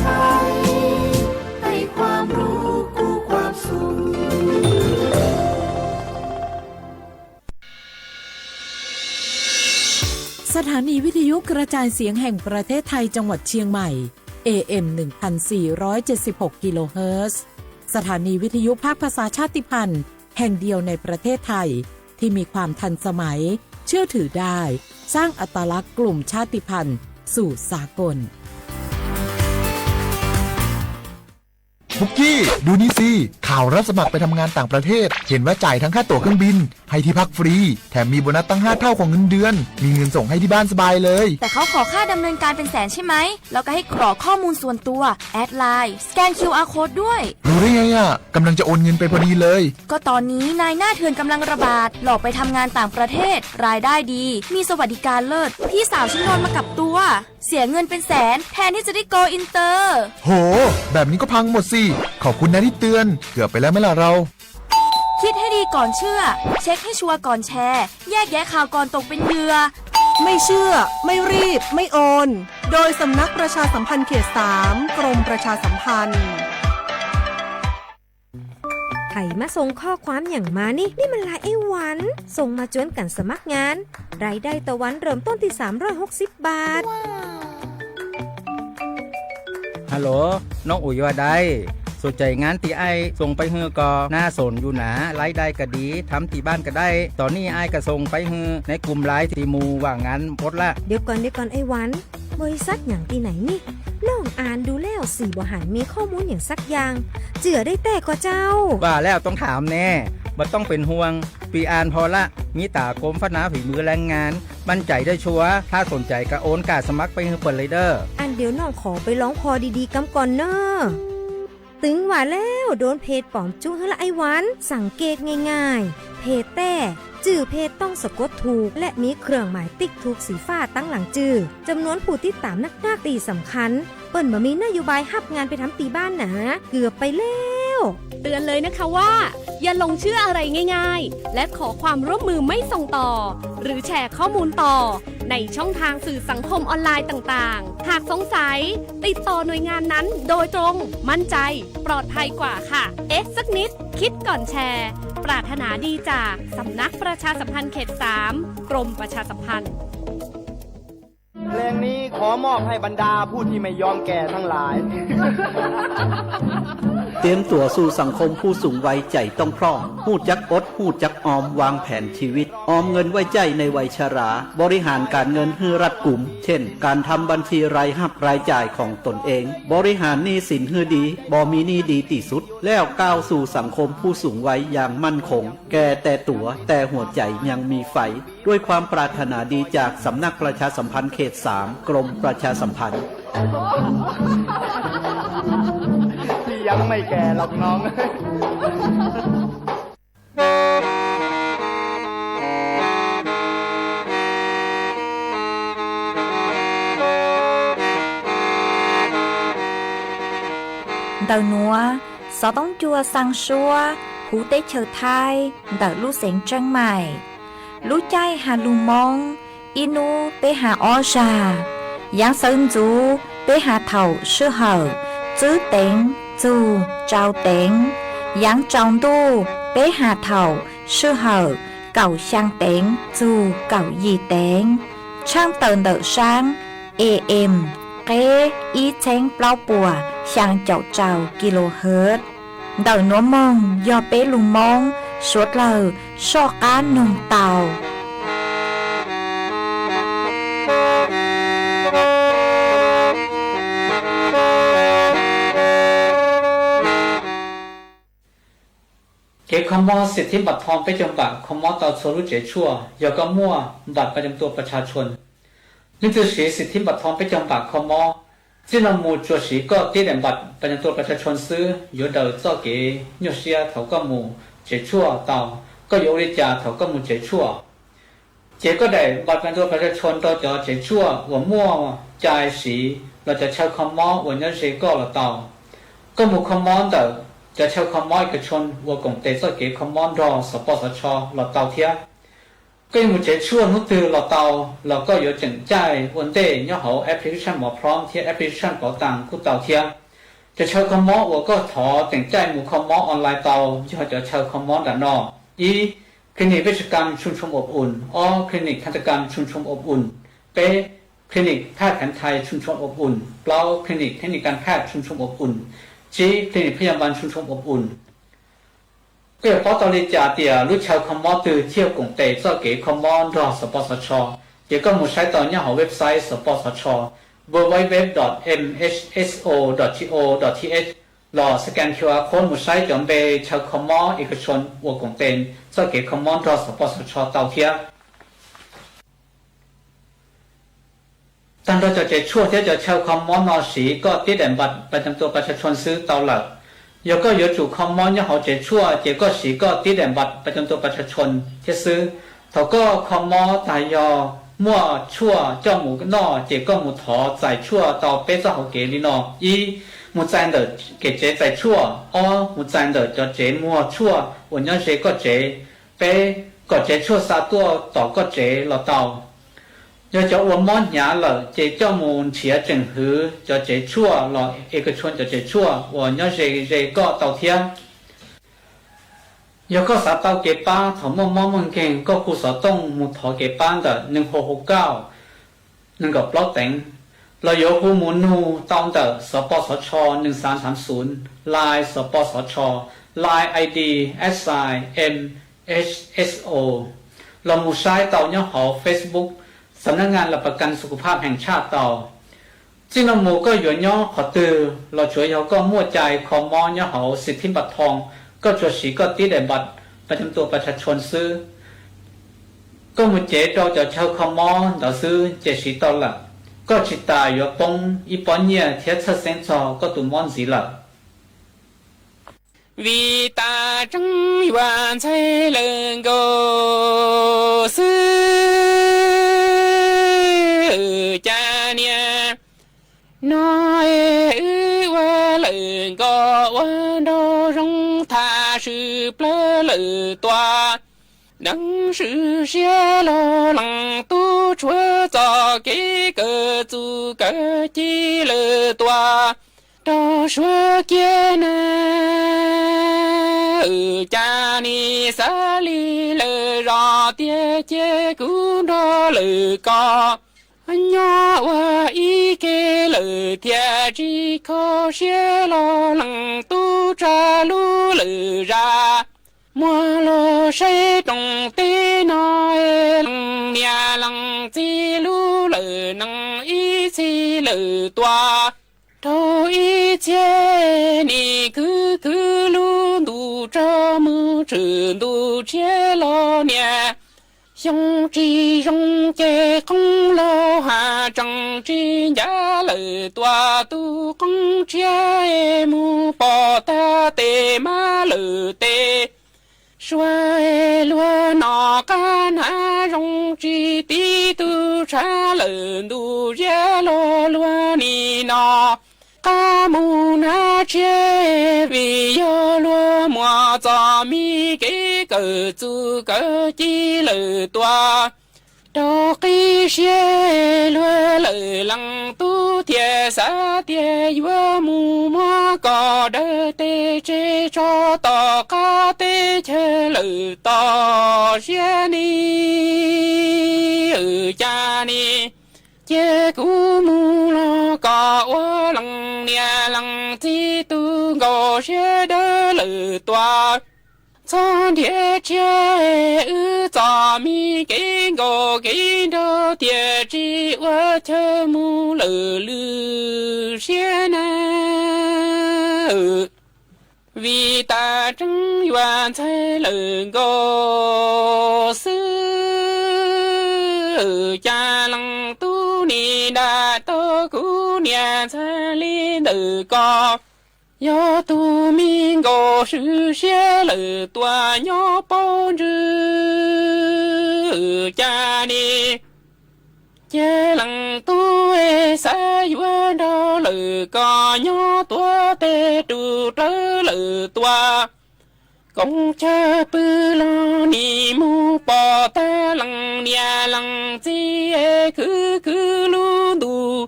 ไทยให้ความรู้คู่ความสุขสถานีวิทยุกระจายเสียงแห่งประเทศไทยจังหวัดเชียงใหม่ AM 1476 กิโลเฮิรตซ์สถานีวิทยุภาคภาษาชาติพันธุ์แห่งเดียวในประเทศไทยที่มีความทันสมัยเชื่อถือได้สร้างอัตลักษณ์กลุ่มชาติพันธุ์สู่สากลบุกกี้ดูนี่สิข่าวรับสมัครไปทำงานต่างประเทศเห็นว่าจ่ายทั้งค่าตั๋วเครื่องบินให้ที่พักฟรีแถมมีโบนัสตั้ง5เท่าของเงินเดือนมีเงินส่งให้ที่บ้านสบายเลยแต่เขาขอค่าดำเนินการเป็นแสนใช่ไหมแล้วก็ให้กรอกข้อมูลส่วนตัวแอดไลน์สแกน QR Code ด้วยรู้ได้ไงอ่ะกำลังจะโอนเงินไปพอดีเลยก็ตอนนี้นายหน้าเถื่อนกำลังระบาดหลอกไปทำงานต่างประเทศรายได้ดีมีสวัสดิการเลิศพี่สาวฉันโดนมากับตัวเสียเงินเป็นแสนแทนที่จะได้โกอินเตอร์โหแบบนี้ก็พังหมดสิขอบคุณนะที่เตือนเกือบไปแล้วไหมล่ะเราคิดให้ดีก่อนเชื่อเช็คให้ชัวร์ก่อนแชร์แยกแยะข่าวก่อนตกเป็นเหยื่อไม่เชื่อไม่รีบไม่โอนโดยสำนักประชาสัมพันธ์เขต 3 กรมประชาสัมพันธ์ไผ่มาส่งข้อความอย่างมานี่มันลายไอ้หวันส่งมาจวนกันสมัครงานรายได้ต่อวันเริ่มต้นที่360 บาทฮัลโหลน้องอุ๋ยว่าได้สนใจงานที่ไอ้ส่งไปเฮือก็น่าสนอยู่นะรายได้ก็ดีทำที่บ้านก็ได้ตอนนี้ไอ้ก็ส่งไปเฮือในกลุ่มไลน์ที่มูว่างานพดละเดี๋ยวก่อนไอ้หวันบริษัทอย่างที่ไหนนี่น้องอ่านดูแล้วสีบ่หันมีข้อมูลอย่างสักอย่างเจือได้แต่ก็เจ้าว่าแล้วต้องถามแน่บ่ต้องเป็นห่วงปีอ่านพอละมีตากรมพัฒนาฝีมือแรงงานมั่นใจได้ชัวร์ถ้าสนใจก็โอนการสมัครไปเฮือเปิดเลยเด้ออันเดี๋ยวน้องขอไปร้องพอดีๆกำก่อนเนอะตึงว่าแล้วโดนเพจปลอมจุ้งละไอ้หวันสังเกตง่ายๆเพจแต่จื่อเพจต้องสะกดถูกและมีเครื่องหมายติ๊กถูกสีฟ้าตั้งหลังจื่อจำนวนผู้ติดตามนักตีสำคัญเปิ้นบ่มีนโยบายฮับงานไปทำตีบ้านนะเกือบไปแล้วเตือนเลยนะคะว่าอย่าลงเชื่ออะไรง่ายๆและขอความร่วมมือไม่ส่งต่อหรือแชร์ข้อมูลต่อในช่องทางสื่อสังคมออนไลน์ต่างๆหากสงสัยติดต่อหน่วยงานนั้นโดยตรงมั่นใจปลอดภัยกว่าค่ะสักนิดคิดก่อนแชร์ปรารถนาดีจากสำนักประชาสัมพันธ์เขต 3 กรมประชาสัมพันธ์เพลงนี้ขอมอบให้บรรดาผู้ที่ไม่ยอมแก่ทั้งหลาย เตรียมตัวสู่สังคมผู้สูงวัยใจต้องพร้อมหู้จักอดหู้จักออมวางแผนชีวิตออมเงินไว้ใจในวัยชราบริหารการเงินให้รัดกุมเช่นการทำบัญชีรายรับรายจ่ายของตนเองบริหารหนี้สินให้ดีบ่มีหนี้ดีที่สุดแล้วก้าวสู่สังคมผู้สูงวัยอย่างมั่นคงแก่แต่ตัวแต่หัวใจยังมีไฟด้วยความปรารถนาดีจากสำนักประชาสัมพันธ์เขต 3 กรมประชาสัมพันธ์ที่ยังไม่แก่หรอกน้องĐầu núa, gió tông chua sang xua, hú tế chờ thai, đợi lũ xén trăng mải. Lũ chay hà lù mong, inu bế hà o trà. Giáng sơn chú, bế hà thầu sư hở, chữ tên, chú, trao tên. Giáng trọng tu, bế hà thầu sư hở, cầu sang tên, chú, cầu gì tên. Trang tờn đợi sang, AM, kế, ý chén plau bùa, sang chậu trào kHz. Đời nó mong do bé lùng mong suốt lời so cá nồng tàu. Kếคอมมอสิทธิบัตรทองไปจำกัดคอมมอต่อโซลุเจชั่วยาก็มั่วบัตรประจำตัวประชาชนนี่คือสิทธิบัตรทองไปจำกัดคอมมอที่เราหมู่จัวสีก็ตีเด่นบัตรประจำตัวประชาชนซื้ออยู่เดินเจ้าเก๋ยกเสียเถาก็หมู่เจชั่วเต่าก็อยู่ในจ่าเถาก็หมู่เจชั่วเจก็ได้บัตรประจำตัวประชาชนต่อจอเจชั่วหัวมั่วใจสีเราจะใช้คอมมอวันนี้เจก็เราเต่าก็หมู่คอมมอเต่าจะใช้คอมมอเอกชนวัวกงเตะเจ้าเก๋คอมมอรอสปสชเราเต่าเทีย cái một chế chua nút từ lò tàu là có yếu chỉnh trai vấn đề nhỏ hậu application bỏ prom thì application bảo tàng của tàu thiênจะเช่าคอมมอว่าก็ถอแต่งใจหมู่คอมมอออนไลน์เตาที่เขาจะเช่าคอมมอด้านนอกอีคลินิกเวชกรรมชุมชนอบอุ่นอ้อคลินิกทันตกรรมชุมชนอบอุ่นเป๊คลินิกแพทย์แผนไทยชุมชนอบอุ่นเปล่าคลินิกเทคนิคการแพทย์ชุมชนอบอุ่นจีคลินิกพยาบาลชุมชนอบอุ่นก็เพราะตอนนี้จ่าเตียรู้เช่าคอมมอตือเที่ยวกงเตะเจ้าเก๋คอมมอรอสปสชเดี๋ยวก็หมู่ใช้ตอนนี้ของเว็บไซต์สปสชwww.mhso.go.th หล่อสแกน QR Code หมู่ใช้จอมเบชาวคอมมอเอกชนวัวกงเตนเจ้าเก๋คอมมอนรอสปสชเตาเทียตั้งแต่จะช่วยที่จะชาวคอมมอนนอสีก็ติดแดนบัตรประจำตัวประชาชนซื้อเตาหลักแล้วก็有主คอมมอนยังเขาจะช่วยเจ้าก็สีก็ติดแดนบัตรประจำตัวประชาชนที่ซื้อเขาก็คอมมอตายอมั่วชั่วเจ้าหมูนอเจก็หมูถอใจชั่วต่อเป๊ะเจ้าเขาเกลีนออีหมูใจเดอเกเจใจชั่วอ้อหมูใจเดอจะเจมั่วชั่ววันนี้เจก็เจเป๊ะก็เจชั่วซาตัวต่อก็เจเราเตา要叫我们伢了，这叫我们企业政府叫这错了，一个村叫这错，我要这个到天。有个啥到给班，他们看个故事东木头给班的，能好好教，能够不等。เรา有户门路当的สปสช1330 Line สปสช Line ID SIMHSO เราหมู่ใช้เตาเนี่ยหอ Facebookสำนักงานหลักประกันสุขภาพแห่งชาติเตาจีนหมู่ก็อยู่ย่อขอตือเราช่วยเขาก็มั่วใจคอมอย่อเขาสิทธิบัตรทองก็ช่วยสีก็ติดแต่บัตรประจำตัวประชาชนซื้อก็มุ่งเจเราจะเช่าคอมเราซื้อเจสีเตาละก็ชิตาอยู่ปงอีปอนเนี่ยเทียบเส้นจอก็ตุ่มมอนสีละvì ta trăng hoàn xây lần go sư cha nia nói qua lần go qua đô rong tha sư plơ lử toa nắng sư xe lo lăng tu chúa cho cái cờ tu cờ chi lử toa đó chúa kia nè cha ni sa li lơ rò tia che cú đo lơ co nhỏ wa y kê lơ tia chi khó xe lo lăng tu tra lu lơ ra mua lo say trong tê nói lăng nia lăng chi lu lơ năng y chi lơ toa đâu ý chế ni cứ luôn đủ cho mưa trường đủ chế lo nè dòng chi dòng chế không lo hà chẳng chi giá lời tòa tu không chế mu bỏ ta tê ma lời tê xoay lúa nọ can hà dòng chi tí tu trả lời đủ chế lo lúa ni nọ ca mù na chế vì yo lúa mùa gió mi cái cờ chu cờ chi lờ toa đó khi xe lúa lờ lăng tu thiệt sa thiệt yo mù mùa cò đỡ tê chế cho tò ca tê chế lờ tò xe ni cha ni chế cú mù lo cò ô lăng nia lăng chi tu ngô xe đỡ lử toa chọn địa chế cho mi cái ngô cái đô địa chi ô chơ mù lử lử xe na vì ta trăng hoàn thay lử ngô sư cha lăng tu ni đa tô cú nia cha li nữ co yo tu mi ngô sư xe lử tua nhó bao rư cha ni cha lăng tu e sa yuan đô lử co nhó tua tê tu trơ lử tua công cha bư lo ni mu bỏ ta lăng nia lăng chi cứ lu đủ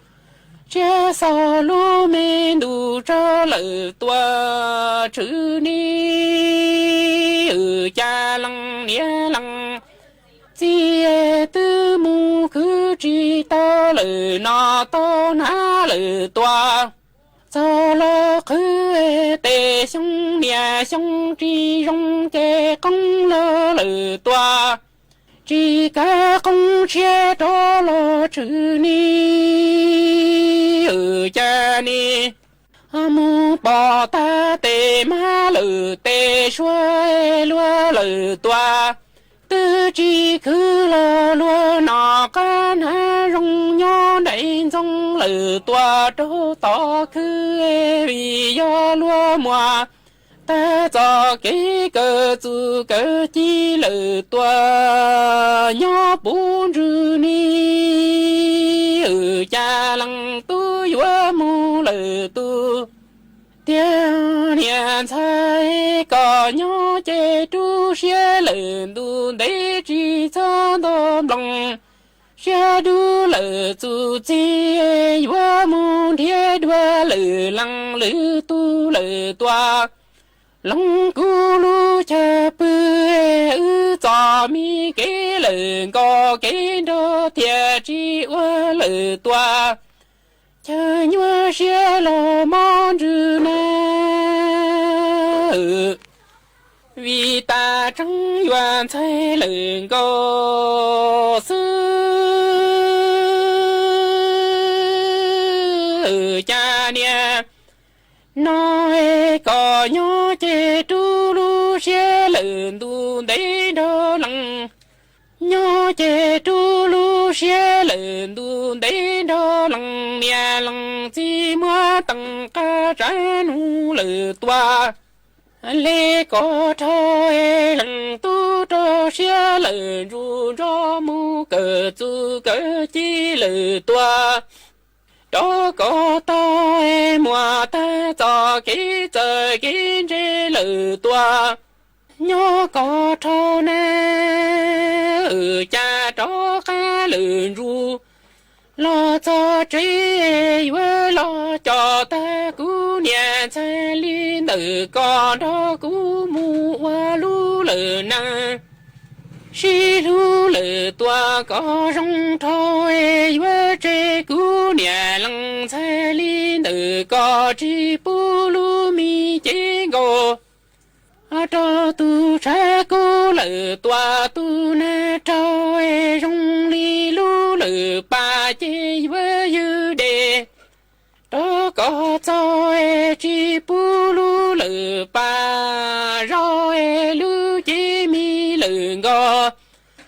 cha sao lu men đủ cho lỡ tua chữ ni cha lăng nia lăng chi tư mu cứ chi ta lỡ nó to na lỡ tua cho lo cứ tê sông nhà sông chi rong kê công lơ lơ toa chỉ cả công chia cho lo chữ ni ở cha ni mu bỏ ta tê ma lơ tê xuôi lúa lơ toa tư chỉ cứ lo lúa nọ can ha rong nhó đầy rong lơ toa trâu to cứ vì do lúa mùa ta cho cái cơ chú cơ chi lơ toa nhó bốn rư ni ở cha lăng tu yua mu lơ tu tiếng niệm sai có nhó chế tu xe lần tu để chỉ cho đom lòng xe du lờ tu chi yua mu thiên đua lờ lăng lư tu lờ toa lăng cu lu cha bư cho mi kế lần có kế đô thiệt chi yua lờ toa cha nhua xe lo mong chữ na vì ta chẳng愿才能够死cha niệm nói có nhớ chế tu lu xe lần tu để đó lăng nhớ chế tu lu xe lần tu để đó lăng nhà lăng chi mua tăng ca trái nu lờ toa lê có thôi lăng tu cho xe lần ru cho mu cờ tu cờ chi lờ toa đó có tôi mùa ta cho cái trời cái trên lờ toa nhớ có thâu nè cha cho khá lợn ru lo cho trí với lo cho ta cú nhà xe liên từ con đó cú mu qua lu lờ năng si lu lờ toa có rong thôi với trẻ cú nhà lăng xe liên từ có chi pu lu mi chế ngô cho tu cha cô lỡ toa tu na trao rong li lu lỡ ba chế với dư đề đó có cho chi pu lu lỡ ba rồi lu chế mi lỡ ngò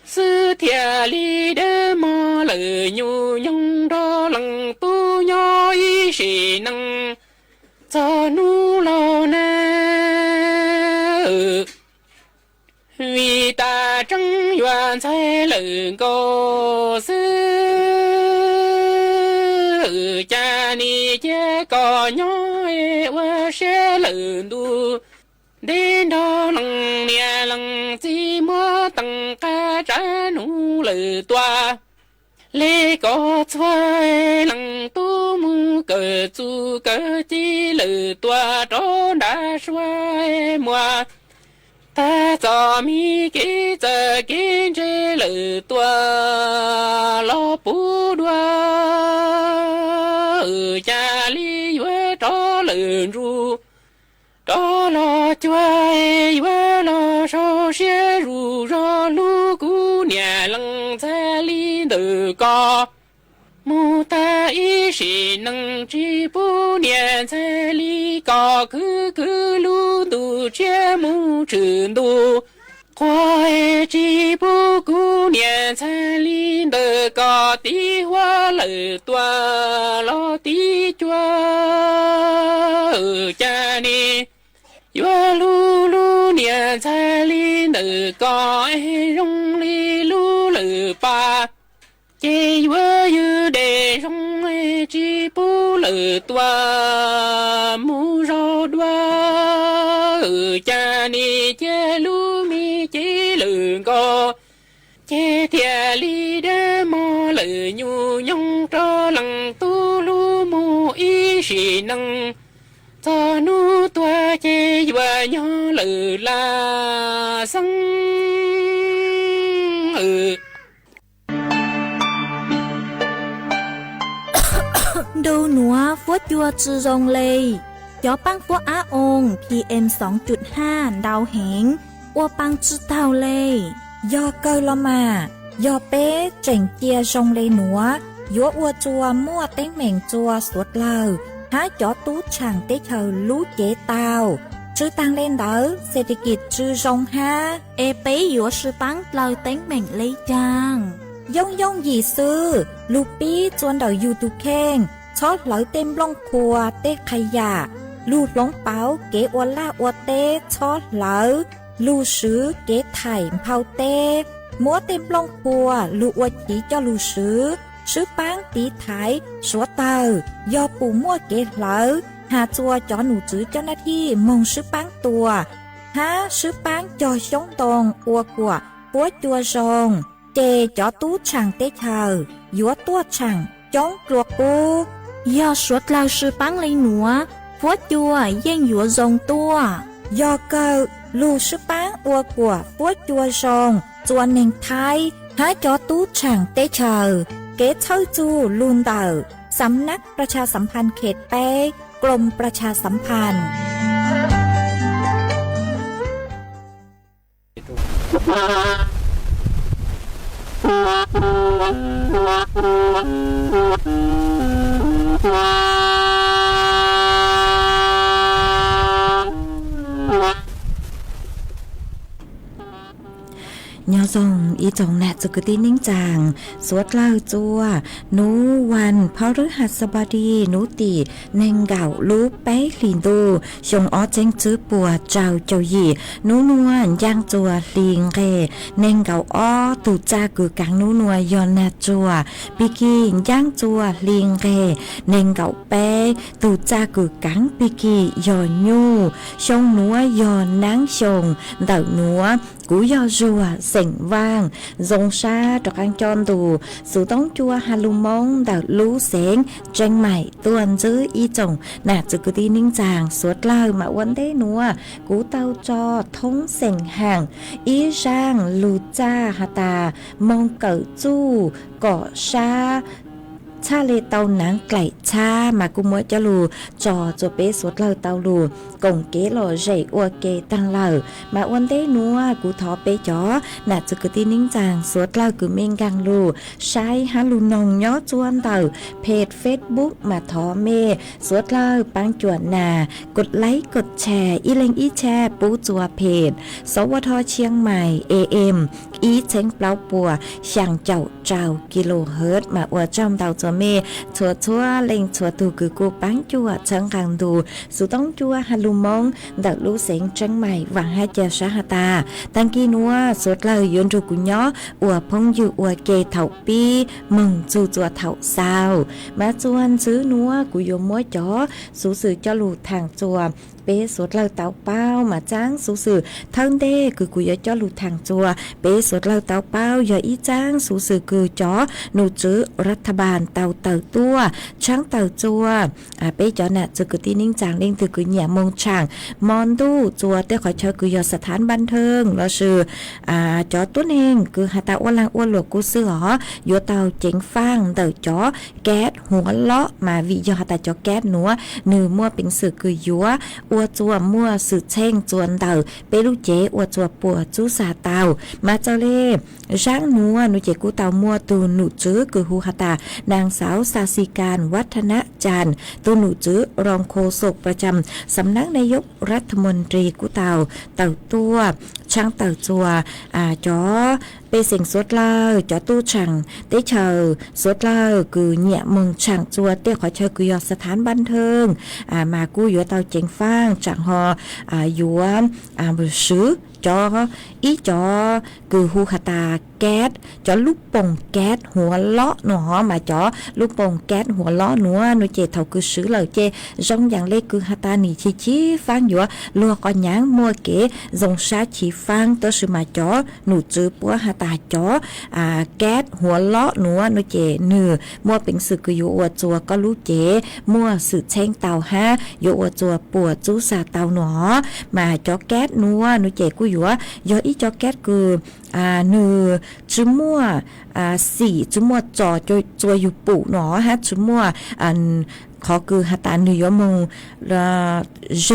sư thia li đơ mò lỡ nhu nhung đó lăng tu nhỏ y sĩ năng cho nu lo na vì ta chẳng愿才能够死cha ni chế có nhói và sẽ lần tu đến đó lăng nia lăng chi mua tăng ca trả nu lờ toa lê có xoay lăng tu mu cờ chu cờ chi lờ toa đó đã xoay mùa ta cho mi kỹ giờ kiến chế lử tua lo bù đua cha li với đó lử ru đó lo chuối với lo sâu xe ru ro lu cú nhà lăng xe li từ co mu ta ý sĩ năng chi bù nhà xe li co cứ lu tu chế mu trường tu khoai chi bù cú nhà xe li từ co tí hoa lử toa lo tí chua cha ni yua lu lu nhà xe li từ co rong li lu lử pa chỉ với dư đề rong chi bù lử toa mu rô đoa lử cha ni cha lu mi chế lử co chế thia li đê mò lử nhu nhung cho lăng tu lu mù y sĩ năng cho nu tua chế và nhỏ lử la sang Đâu núa phốt chua chư rong lê gió băng phốt á ôn PM 2.5 đau hẹn ô băng chư tàu lê do cơ lo mà do bé chỉnh chia rong lê núa dúa ô chua mua tên mèn chua suốt lờ há chó tú chẳng tế thờ lú chế tàu chư tăng lên đỡ sẽ đi kịp chư rong ha ê bé dúa sư băng lờ tên mèn lấy chàng dông dông gì sư lù bí chuan đầu YouTube khen chót lỡ tem lông khua tê khai giả lù lông báo kế ô la ô tê chót lỡ lù sứ kế thải phao tê múa tem lông khua lù ô chỉ cho lù sứ bán tí thái số tờ do bù mua kế lỡ hà chua cho nụ chữ cho na thi mong sứ bán tua há sứ bán cho sống tồn ô của búa chua rồng chê cho tú chẳng tế thờ dúa tua chẳng chống ruột cô do suốt lao sư bán lấy núa phó chua gian dúa rồng tua do cơ lưu sư bán ua của phó chua rồng chua nền thái há cho tú chẳng tế thờ kế thơ chu luôn tờสำนักประชาสัมพันธ์เขตแป้กรมประชาสัมพันธ์ยอซงอีจงแนจุกตินิ่งจางสวดเล่าจัวหนูวันพฤหัสบดีหนูตีเนงเก่าลูกเป๊ะลินดูชงอ้อเจงจื้อปัวเจ้าเจ้าหยี่หนูนวลย่างจัวลิงเกเนงเก่าอ้อตูจ้ากือกังหนูนวลยอนนาจัวปีกีย่างจัวลิงเกเนงเก่าเป๊ะตูจ้ากือกังปีกียอนยูชงหนัวยอนนางชงเต่าหนัวcú do rùa sỉnh vang rong xa trọc ăn tròn tù sự tống chua hà lù mông đào lú sén tranh mày tuần giữ y chồng nà chữ cứ đi ninh chàng suốt lời mà vấn đề núa cú tao cho thống sỉnh hàng y rang lù cha hà tà mong cỡ chu cỏ xa cha lê tàu nắng cày cha mà cũng mới cho lù trò cho bé suốt lời tàu lù cổng kế lò dậy ua kê tăng lờ mà vấn đề núa cú thọ bé chó nà chữ cứ tin nín chàng suốt lời cứ men gang lù sai há lù nòng nhó chuan tờ page Facebook mà thọ mê suốt lời băng chuột nàกดไลค์กดแชร์อีเล็งอีแชร์ปูจัวเพจสวทเชียงใหม่ AM อีเช้งเปล่าปัวช่างเจ้าเจ้ากิโลเฮิรตซ์มาอวดจอมดาวจัวเมชัวเล็งชัวตูคือกูปังจัวเชิงกังดูสุต้องจัวฮัลลูมงดักลูเสียงเชียงใหม่หวังให้เจ้าสาหตาตังกีนัวสุดเลยยนรูกุญย้ออวดพงอยู่อวดเกเถาปีมึงจูจัวเถาซาวมาจวนซื้อนัวกูยมมัวจ๋อสูสื่อเจ้าลูทางจัวเป้สดเราเตาเป้ามาจ้างสูสื่อทั้งเด้คือกูยอจ้อลูทางจัวเป้สดเราเตาเป้ายออีจ้างสูสื่อคือจ้อหนูจื้อรัฐบาลเตาตัวช่างเตาจัวเป้จ้อน่ะจะคือที่นิ่งจางเล่งคือเหนี่ยมงช่างมอนดูจัวเต้ขอเชิญคือยอสถานบันเทิงเราชื่อจ้อตัวเองคือหาตาอ้วนลางอ้วนหลวกกูซื้อหรอยอเตาเจ๋งฟังเตาจ้อแก๊สหัวเลาะมาวิยอหาตาจ้อแก๊สหนัวหนึ่งมั่วเป็นสื่อคือยัวอัวจัวมั่วสื่อเช่งจวนเต่าเปลูเจอัวจัวปัวจูสาเต่ามาเจ้าเล่ร่างนัวหนูเจกูเต่ามั่วตูหนูจื้อคือฮูฮาตานางสาวสาสิการวัฒนจันทร์ตูหนูจื้อรองโฆษกประจำสำนักนายกรัฐมนตรีกูเต่าตัวช่างเต่าจัวจ้อเปเสียงสวดเล่าจ้อตู้ช่างเต้เชอสวดเล่าคือเนี่ยมึงช่างจัวเต้ขอเชอคือยอสถานบันเทิงมากู้ยัวเต่าเจงฟ้างจังฮอยัวบุษือ จออีจอคือหูขตาแก๊สจอลูกป่งแก๊สหัวเลาะหนอมาจอลูกป่งแก๊สหัวเลาะหนัวหนูเจเท่าคือซื้อเลยเจจงอย่างเล็กคือหาตาหนีชี้ฟังอยู่ลัวก่อนยังมัวเก๋จงชาชี้ฟังตัวซื้อมาจอหนูจื้อปัวหาตาจอแก๊สหัวเลาะหนัวหนูเจเนื้อมัวเป็นสึกอยู่อวดจัวก็รู้เจมัวสืบเช่งเตาฮะอยู่อวดจัวปวดจู้สาเตาหนอมาจอแก๊สนัวหนูเจกูอยู่ยออีจอแก๊สคือเนื้อจุมัวสี่จุมัวจอจัวอยู่ปู่หนอฮะจุมัวขอคือหาตาเนื้อมงเจ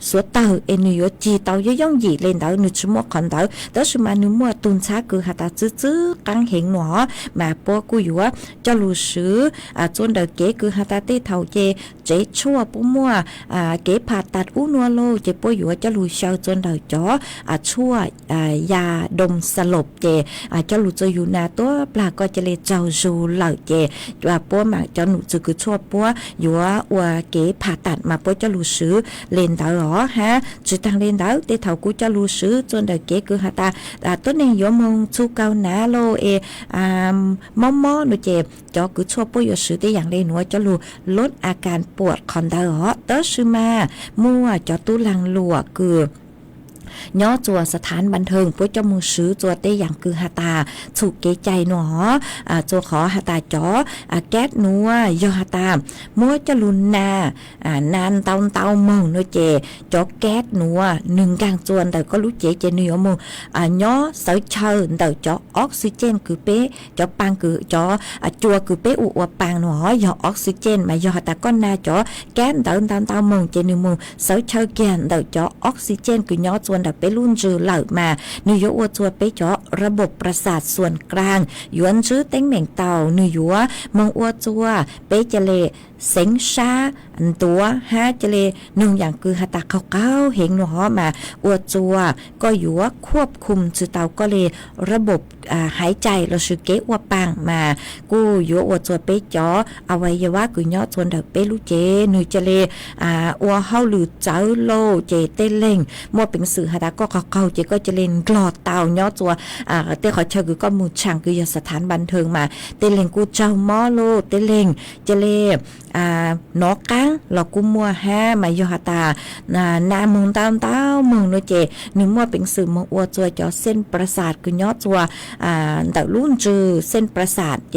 số tàu em nhiều chỉ tàu yếu giống gì lên tàu nửa chút một con tàu đó là mà nửa mua tuần sáng cứ hạt chứ căng hiện nó mà po cú yếu cho lù sứ chôn đầu kế cứ hạt tê thầu chê chế chua po mua kế phạt tạt u nua lô chế po yếu cho lù sâu chôn đầu chó chua yà đồng sà lộc chê cho lù cho yếu na tó là coi cho lê trâu dù lợn chê và po mà cho nụ chữ cứ chua po yếu kế phạt tạt mà po cho lù sứ lên tàu ha chỉ tăng lên đó để thầu của cho lưu sử cho đời kế cứ hạt ta tốt nên giống mong chu cao ná lô mong mò nó chè cho cứ cho bôi vào sử để dạng lên nữa cho lưu lốtอาการปวดคอนđó đó sư ma mua cho tu lăng lụa cửaย่อจัวสถานบันเทิงพวกเจ้ามือซื้อจัวเต้อย่างคือหาตาถูกเกใจหนอจัวขอหาตาจ๋อแก๊สนัวยอหาตามัวจะลุนนานานเตาเมืองโนเจจ๋อแก๊สนัวหนึ่งกลางจวนแต่ก็รู้เจเจนิยมย่อเสาเชิญแต่จ๋อออกซิเจนคือเป๊ะจ๋อปังคือจ๋อจัวคือเป๊ะอุปังหนอยอออกซิเจนมายอหาตาก็นาจ๋อแก๊สเตาเมืองเจนิมเสาเชิญแกนแต่จ๋อออกซิเจนคือย่อจวนไปรุ่นจือเหล่ามานิยวัวจัวไปเจาะระบบประสาทส่วนกลางยวนชื้อเต็งเหม่งเต่านิยัวมองวัวจัวไปเจเลเซ็งชาตัวฮะเจเลหนึ่งอย่างคือหาตาเขาเห็นหนอมาอวดจัวก็อยู่ว่าควบคุมจือเตาก็เลยระบบหายใจเราสือเกะว่าปังมากูอยู่อวดจัวไปเจาะอวัยวะคือย่อจนเด็กไปรู้เจหนึ่งเจเลอวเฮาหรือเจ้าโลเจเตเล่งมัวเป็นสื่อหาตาก็เขาเจก็จะเล่นกลอดเตาย่อจัวเตขอเชิญคือก็มูช่างคือสถานบันเทิงมาเตเล่งกูเจ้ามอโลเตเล่งเจเลนอกกังหลอกกุมัวแห่มายอตานามึงเต้ามึงโนเจนึกว่าเป็นสื่อมังอวจัวจอเส้นประสาทคือยอดจัวแต่รุ่นจือเส้นประสาทเจ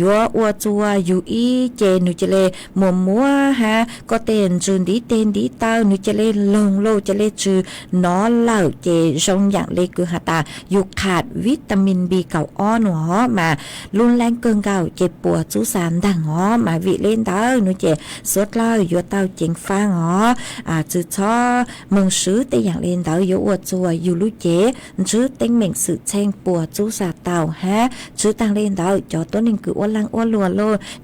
ยัวอวจัวยูอีเจนุเจเลมัวฮะก็เต้นจืนดีเต้นดีเต้านุเจเลลงโลเจเลจือนอเหล่าเจชงอย่างเล็กคือหาตาอยู่ขาดวิตามินบีเก่าอ้อนหัวมารุนแรงเกินเก่าเจ็บปวดจุสานดังหัวมาวิเล่นเต้านุเจสดเล่าอยู่เต้าเจียงฟ้าหัวจืดช่อมึงซื้อแต่อย่างเล่นเต้าอยู่อวดจัวอยู่ลุเจซื้อเต็งเหม่งสืบเช่งปวดจุสาเต้าฮะซื้อตังเล่นเต้าจอต้นหนึ่งคืออ้วนลังอ้วนลัวโล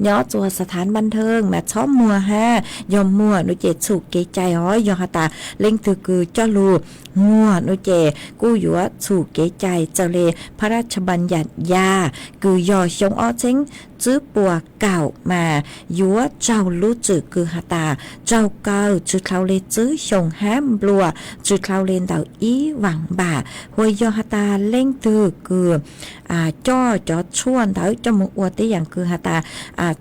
ย่อจัวสถานบันเทิงมาชอบมัวฮะยอมมัวนุเจสุกเกใจอ๋อยอหาตาเล่งคือเจ้าลูงัวนุเจกูอยู่สู่เกใจเจเลพระราชบัญญัติยาคือยอชงอ้อเจ้งจื้อปัวเก่ามายัวเจ้ารู้จื้อคือหาตาเจ้าเก่าจื้อเขาเลยจื้อชงห้ามบัวจื้อเขาเล่นเต่าอีหวังบ่าหวยยอหาตาเล่งคือจ้อจอชวนเต่าจมูกอวดได้อย่างคือหาตา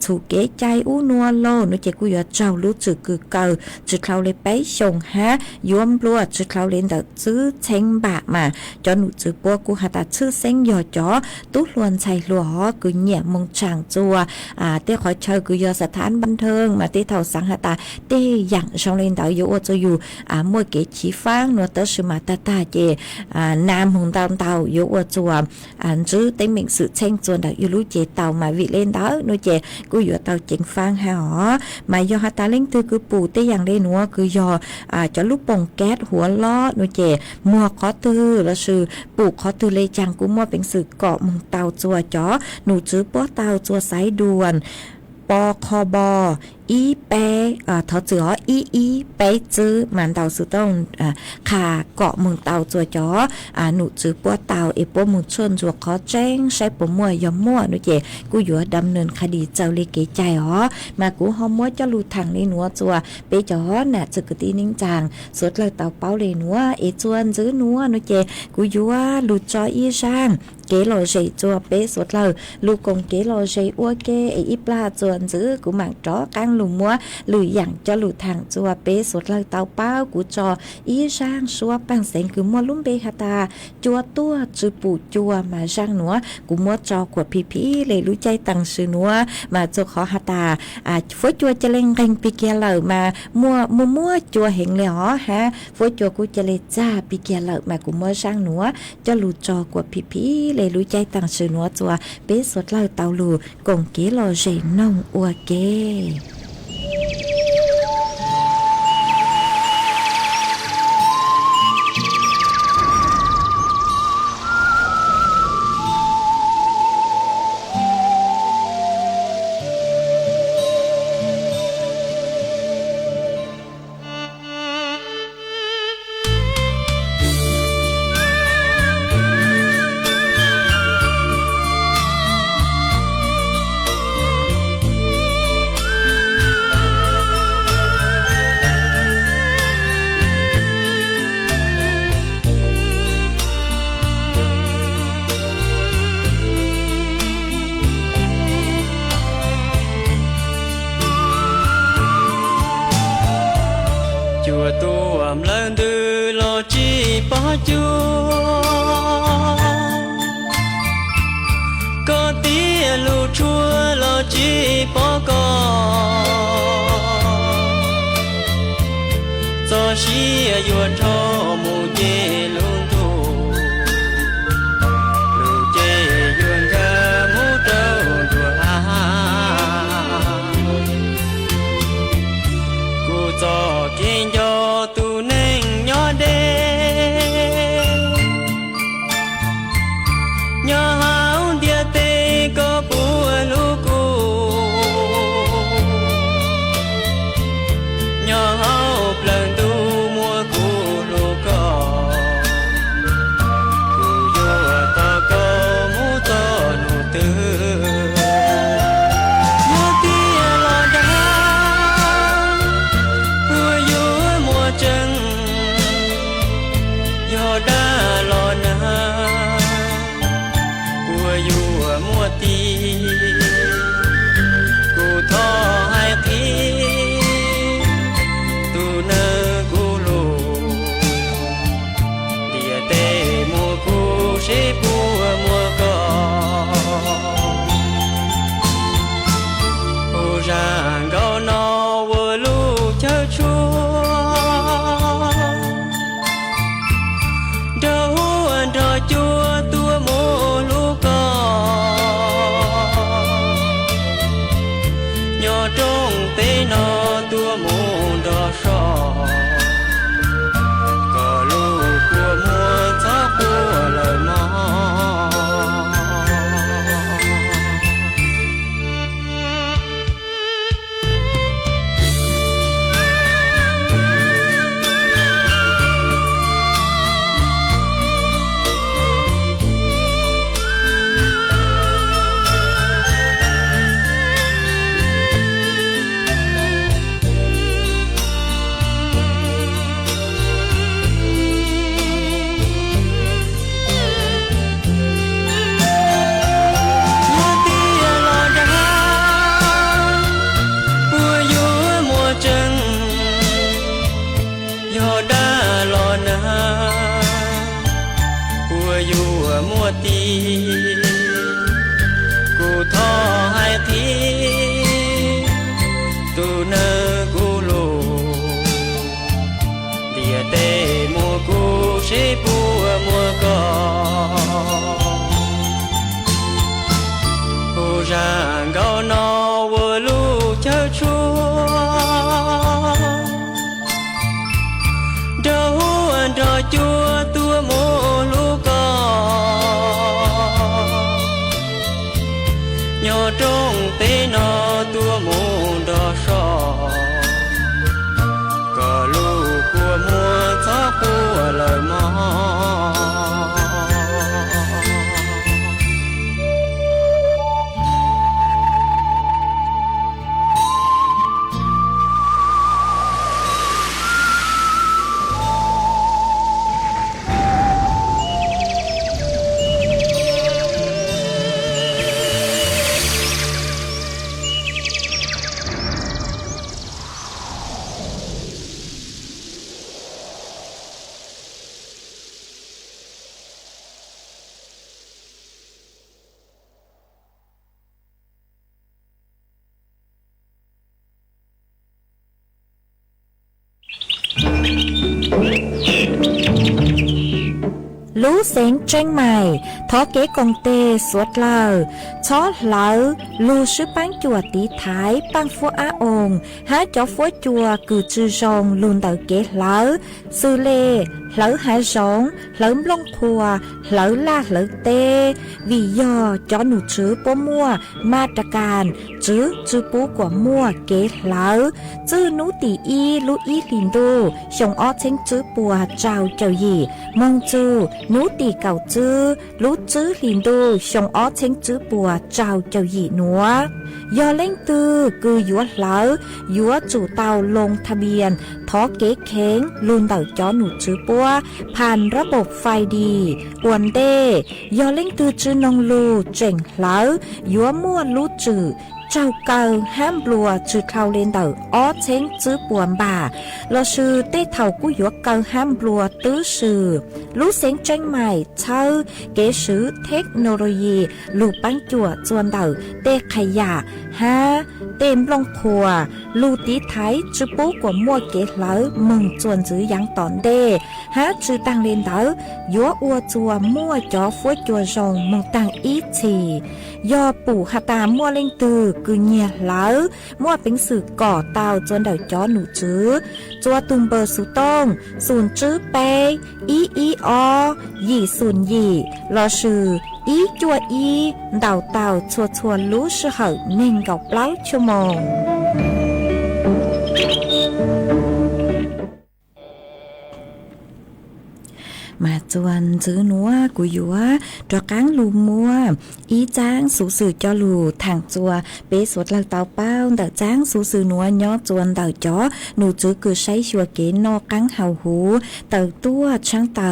สู่เกใจอู้นัวโลนุเจกูอยู่เจ้ารู้จื้อคือเก่าจื้อเขาเลยไปชงฮะย้อมบัวจื้อเขาเล่นเต่าจื้อเชงบ่ามาจอหนูจื้อปัวกูหาตาชื่อเซ้งยอจอตู้ลวนชัยหลัวคือเหนี่ยมงช่างจัวเต้ขอเชิญกุยสถานบันเทิงมาเต้เท่าสังหตาเต้อย่างชงเล่นเต่าอยู่อจะอยู่มวยเกชีฟังนัวเตอร์สมาตาเจนามหงเต่าอยู่อจัวจื้อเต้เหม่งสื่อเช่งจวนเต่าอยู่รู้เจเต่ามาวิเล่นเต่านัวเจกูอยู่เต่าเจงฟังหมายอหตาเล่งคือปู่เต้อย่างเล่นนัวคือยอจะลูกป่งแก๊สหัวล้อนัวเจมัวขอตือแล้วสื่อปู่ขอตือเลยจังกูมัวเป็นสื่อเกาะมึงเต่าจัวจ๋อหนูจื้อป้อเต่าจัวไซด่วนปคบ ý bé thọ chữa ý bé chứ màn tàu sự tông khả cọ mừng tàu chùa chó nụ chữ bó tàu bó mừng xuân chùa khó tránh sẽ bó mua giống mua nữa chị cú dùa đâm nền khả đi chào lì kế chạy hó mà cú hò mua cho lù thẳng lên núa chùa bé chó nạ chữ cái tí ninh chàng suốt lời tàu báo lên núa chuan giữ núa nữa chị cú dùa lù cho y sang kế lò dậy chùa bé suốt lời lù cùng kế lò dậy ua kê ít la chuan giữ cú mạng chó căng lù mua lù dặn cho lù thẳng chùa bé suốt lời tàu báo cú cho y sang xua bằng sen cứ mua lúm bê hạt ta chùa tua chữ bù chùa mà sang núa cú mua cho của pí lấy lũ chay tăng sư núa mà cho khó hạt ta phối chùa cho lên canh pi kia lợ mà mua chùa hiện lẽ ha phối chùa cú cho lên cha pi kia lợ mà cú mua sang núa cho lù cho của pí lấy lũ chay tăng sư núa chùa bé suốt lời tàu lù cùng kế lò dậy nông ua kê nhỏ trong tế nó tua mù đỏ sò lũ xén tranh mày thó kế công tê suốt lờ chó lỡ lù sư bán chùa tí thái bán phua á ồn há cho phua chùa cử chư rong luôn tờ kế lỡ sư lê lỡ há rong lỡ lông khua lỡ la lỡ tê vì do cho nụ chứ bố mua ma trà càn chứ bố của mua kế lỡ chứ nụ tỷ y lũ y lìn đô xong ó chênh chứ bùa trao chào gì mong chứ nụ tỷ cầu chứ lũ chứ lìn đô xong ó chênh chứ bùa trao chào gì nữa do lên tư cứ dúa lỡ dúa chủ tàu lงทะเบียนท้อเก๊เค้งลุนเต่าจ้อหนูจื้อปัวผ่านระบบไฟดีอวนเด้ยอเล่งตือจื้อนงลูเจ๋งเหลายัวมั่วลูจื้อเจ้าเก่าห้ามบลัวจื้อเท่าเลนเต่าอ้อเช้งจื้อปวนบ่าเราชื่อเต้เท่ากู้ยัวเก่าห้ามบลัวตื้อชื่อลูเสียงจังใหม่เช่าเก๋ซื้อเทคโนโลยีลูกปั้นจั่วจวนเต่าเต้ขยะฮะเต็มลงครัวลูตีไทยจื้อปูกว่ามั่วเก๋เหลามึงจวนจื้อยังตอนเด้ฮะจื้อตังเลนเต่ายัวอัวจัวมั่วจ่อฟัวจัวรองมึงตังอีทียอปู่หาตามั่วเล่งตือคือเงียเหลามั่วเป็นสื่อก่อเตาจวนเต่าจ้อหนูจื้อจัวตุมเบอร์สุต้องศูนย์จื้อเปอีอยี่ศูนย์ยี่รอชื่ออีจัวอีเต่าชัวรู้ชื่อเหอะเน่งกับเล้าชั่วโมงมาจวนจื้อนัวกุยัวตรกังลูมัวอีจ้างสูสื่อจอลูทางจัวเปสวดเล่าเตาเป้าเต่าจ้างสูสื่อนัวย่อจวนเต่าจ้อหนูจื้อคือใช้ชัวเก๋นอกังเห่าหูเต่าตัวช่างเต่า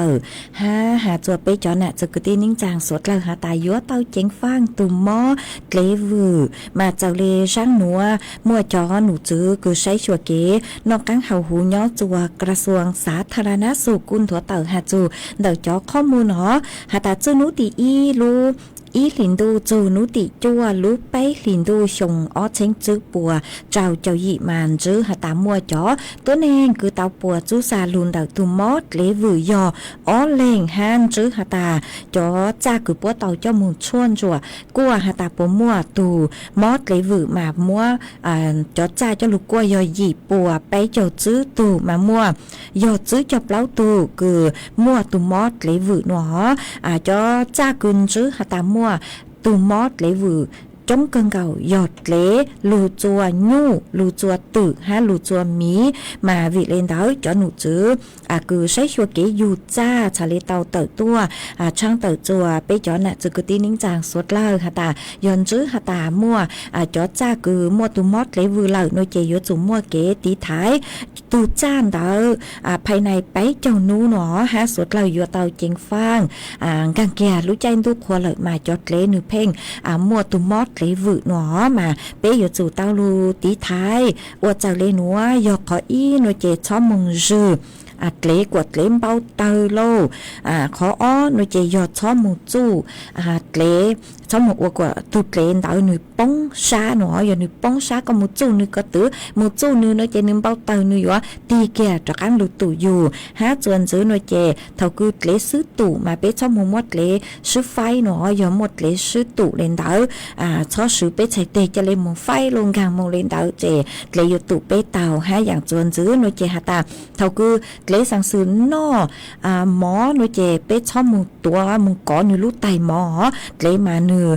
หาจัวเปจ้อน่ะจะคือตีนิ่งจางสวดเล่าหาตายยัวเต่าเจ๋งฟางตุ่มหม้อเกลวือมาเจ้าเลช่างนัวมัวจ้อหนูจื้อคือใช้ชัวเก๋นอกังเห่าหูย่อจัวกระทรวงสาธารณสุขกุนถัวเต่าหาจูเต่าจ้อข้อมูลเนาะหาตาจื้อนุตีอีลูอีหลินดูจูนุติจัวลูไปหลินดูชงอ้อเช้งจื้อปัวเจ้าเจ้าหยีมานจื้อหาตามัวจ้อตัวเองคือเตาปัวจูซาลุนเต่าตุมอดเลวือยออ้อเล่งฮันจื้อหาตาจ้อจ้าคือปัวเตาเจ้ามุนชวนจัวกัวหาตาปัวมัวตูมอดเลวือมามัวจ้อจ้าเจ้าลูกกัวยอหยีปัวไปเจ้าจื้อตูมามัวยอจื้อจับเล้าตูคือมัวตุมอดเลวือหนอจ้อจ้ากุนจื้อหาตามัวตูมอดเลวือจงเกิงเก่าหยอดเลลูจัวญูลูจัวตึกฮะลูจัวมีมาวิเลนเตาจ้อหนูจื้อคือใช้ชัวเกยูจ้าชาเลเตาเต่าตัวช่างเต่าจัวไปจ้อน่ะจื้อคือตีนิ่งจางสวดเล่าหาตายอนจื้อหาตามั่วจ้อจ้าคือมั่วตูมอดเลวือเล่าโนเจยจุมั่วเกตีท้ายตูจ้านเตาภายในไปเจ้านูหนอฮะสวดเล่าอยู่เตาเจงฟางกังแก่รู้ใจทุกคนเลยมาจอดเลนึเพ่งมั่วตูมอดเลวือหนอมาเปยอยู่จู่เตาลูตีท้ายอวดเจ้าเลหนัวยอกขออีโนเจชอมงจือเลกวดเลมเบาเตอโลขออ้อโนเจยอดชอมูจูเลชอมอวกว่าตุเลนเตาหนุ่ยป้องชาหนออย่าหนุ่ยป้องชาก็มูจูนึกก็ตื้อมูจูนึโนเจนึงเบาเตอหนุ่ยวะตีแก่จากอันลูตู่อยู่หาจวนซื้อโนเจเท่าคือเลซื้อตู่มาเปชอมูหมดเลซื้อไฟหนออย่าหมดเลซื้อตู่เลนเตาชอซื้อเปใช้เตจะเลมงไฟลงกลางมงเลนเตาเจเลอยู่ตู่เปเตาหาอย่างจวนซื้อโนเจหาตาเท่าคือเลสังสือนอหมอโนเจเปชอมูตัวมึงก่อหนูลูกไตหมอเลมาเนือ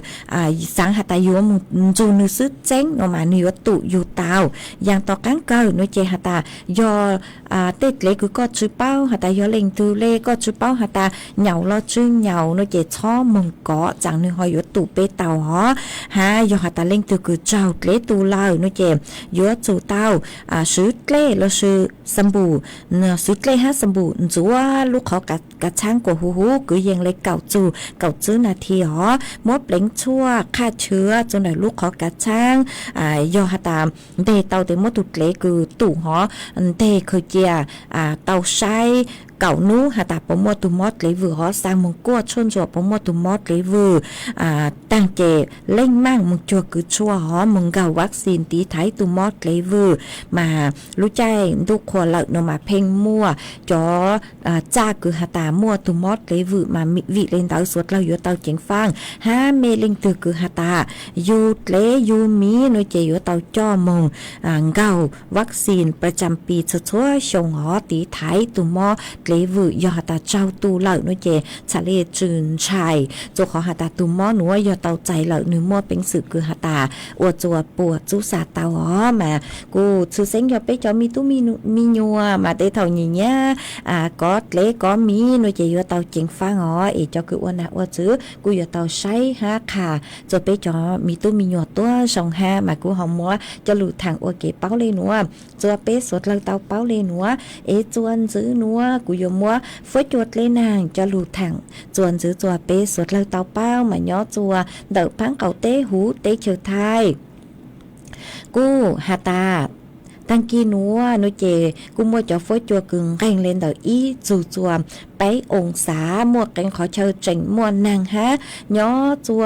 สังหาตาอยู่มึงจูนือซื้อเจ้งออกมาเนือตุอยู่เตาอย่างต่อกันเกิดโนเจหาตายอเต็ดเลคือก็จื้อเป้าหาตายอเล็งตูเลก็จื้อเป้าหาตาเหนียวล้อจื้อเหนียวโนเจชอมึงก่อจังเนือหอยตุเปเตาหอหายอหาตาเล็งตูคือเจ้าเลตูลาโนเจยัวจูเตาซื้อเลแล้วซื้อสมบูเนื้อซื้อเลฮะสมบูจัวลูกเขากะช่างกว่าหูคือยังเลยเก่าจื้อนาทีหอมด เล้งชั่วฆ่าเชื้อจนได้ลูกขอกระช่างยอหตามเตเตาเตมตุดเล็กคือตู่หอเตเคยเจียเตาใช้เก่านู้หาตาปมอตุมอดเลยvừa họ sang mong qua chôn chùaปมอตุมอดเลยvừa tăng chế lên mang mong chùa cứ chùa họ mong gạo vaccine tí tháiตุมอดเลยvừa màรู้ใจทุกคนเลยเนาะมาเพ่งมั่วจอจ้าคือหาตามั่วตุมอดเลยvừa mà vị lên tàu suốtเราอยู่เตาเจียงฟังฮะเมลิงตือคือหาตาอยู่เลอยู่มีเนาะเจอยู่เตาจ้อมงเก่าวัคซีนประจำปีชั่วชงหอตีไทยตุมอเลวอยอตาเจ้าตูเหล่านุเจชาเลจืนชัยโจขอหาตาตุมอหนัวยอเตาใจเหล่านึมัวเป็นสืบคือหาตาอวดจัวปวดจุสาเตาอ๋อมากูซื้อเซ็งยอไปจอมีตู้มีนัวมาเตเท่านี้เนี่ยก็เล็กก็มีนุเจยอเตาเจงฟังอ๋อเอจอคืออ้วนนะอ้วนซื้อกูยอเตาใช้ฮะค่ะจะไปจอมีตู้มีนัวตัวสองห้ามากูหอมมัวจะหลุดทางโอเคเป้าเลยนัวจัวเป๊ะสดเราเตาเป้าเลยนัวเอจวนซื้อนัวกูยอมัวฝนจวดเลยนางจะหลุดทางจวนซื้อจัวเป๊ะสดเราเตาเป้ามาย่อจัวเดินพังเก่าเต้หูเต้เชิดไทยกูฮาตาตั้งกี่นัวนุเจกูมัวจะฝนจัวกึ่งแรงเล่นเดินอีจูจัวไปองศามัวกันขอเชิญเจ๋งมัวนางฮะย่อจัว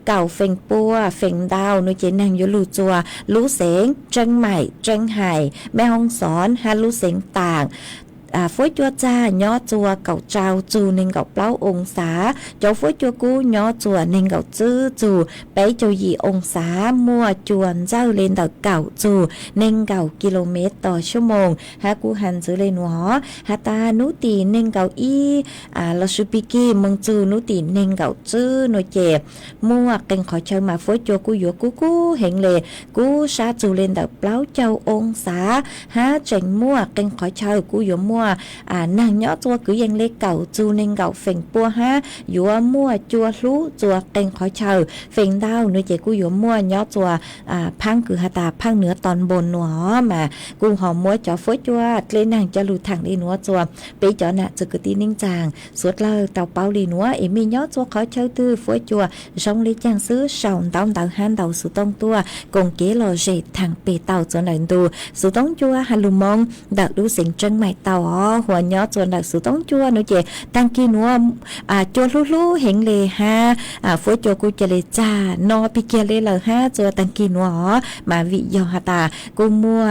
เก่าเฟงปัวเฟงดาวนุเจนางอยู่ลู่จัวลู่เสงเจิงใหม่เจิงไห่แม่ห้องสอนฮะลู่เสงต่างฝนจัวจ้าย่อจัวเก่าเจ้าจูหนึ่งเก่าเปล่าองศาเจ้าฝนจัวกูย่อจัวหนึ่งเก่าจื้อจูไปเจ้ายี่องศามัวจวนเจ้าเลนเต่าเก่าจูหนึ่งเก่ากิโลเมตรต่อชั่วโมงฮะกูหันซื้อเลยหนูหอฮาตานุตีหนึ่งเก่าอีลาชูปิกี้มึงจูนุตีหนึ่งเก่าจื้อหนูเจ็บมัวเก่งขอเชิญมาฝนจัวกูอยู่กูเห็นเลยกูชาจูเลนเต่าเปล่าเจ้าองศาฮะเจ๋งมัวเก่งขอเชิญกูอยู่มัวนางย่อจัวคือยังเล็กเก่าจูเน่งเก่าเฟ่งปัวฮะยัวมั่วจัวรู้จัวเต็งขอเชอเฟ่งดาวนุเจกูยัวมั่วย่อจัวพังคือหาตาพังเหนือตอนบนหนัวมากูหอมมัวจ่อฝอยจัวเลยนางจะหลุดทางดีหนัวจัวไปจ่อน่ะจะกตีนิ่งจางสวดเลยเต่าเป้าดีหนัวเอมีย่อจัวขอเชอตื้อฝอยจัวช่องเลยจางซื้อสาวเต่าหันเต่าสุต้องตัวกงเก๋ลอเจทางเปเต่าจนหลังดูสุต้องจัวฮัลโหลมองดักดูเสียงจังใหม่เต่าหัวย่อจวนดักสุต้องจัวนุเจตั้งกี่นัวจัวลู่เห็นเลยฮะฝอยจัวกูจะเลยจ้านอพิเกเลยเลยฮะจัวตั้งกี่นัวมาวิยอหตากูมัว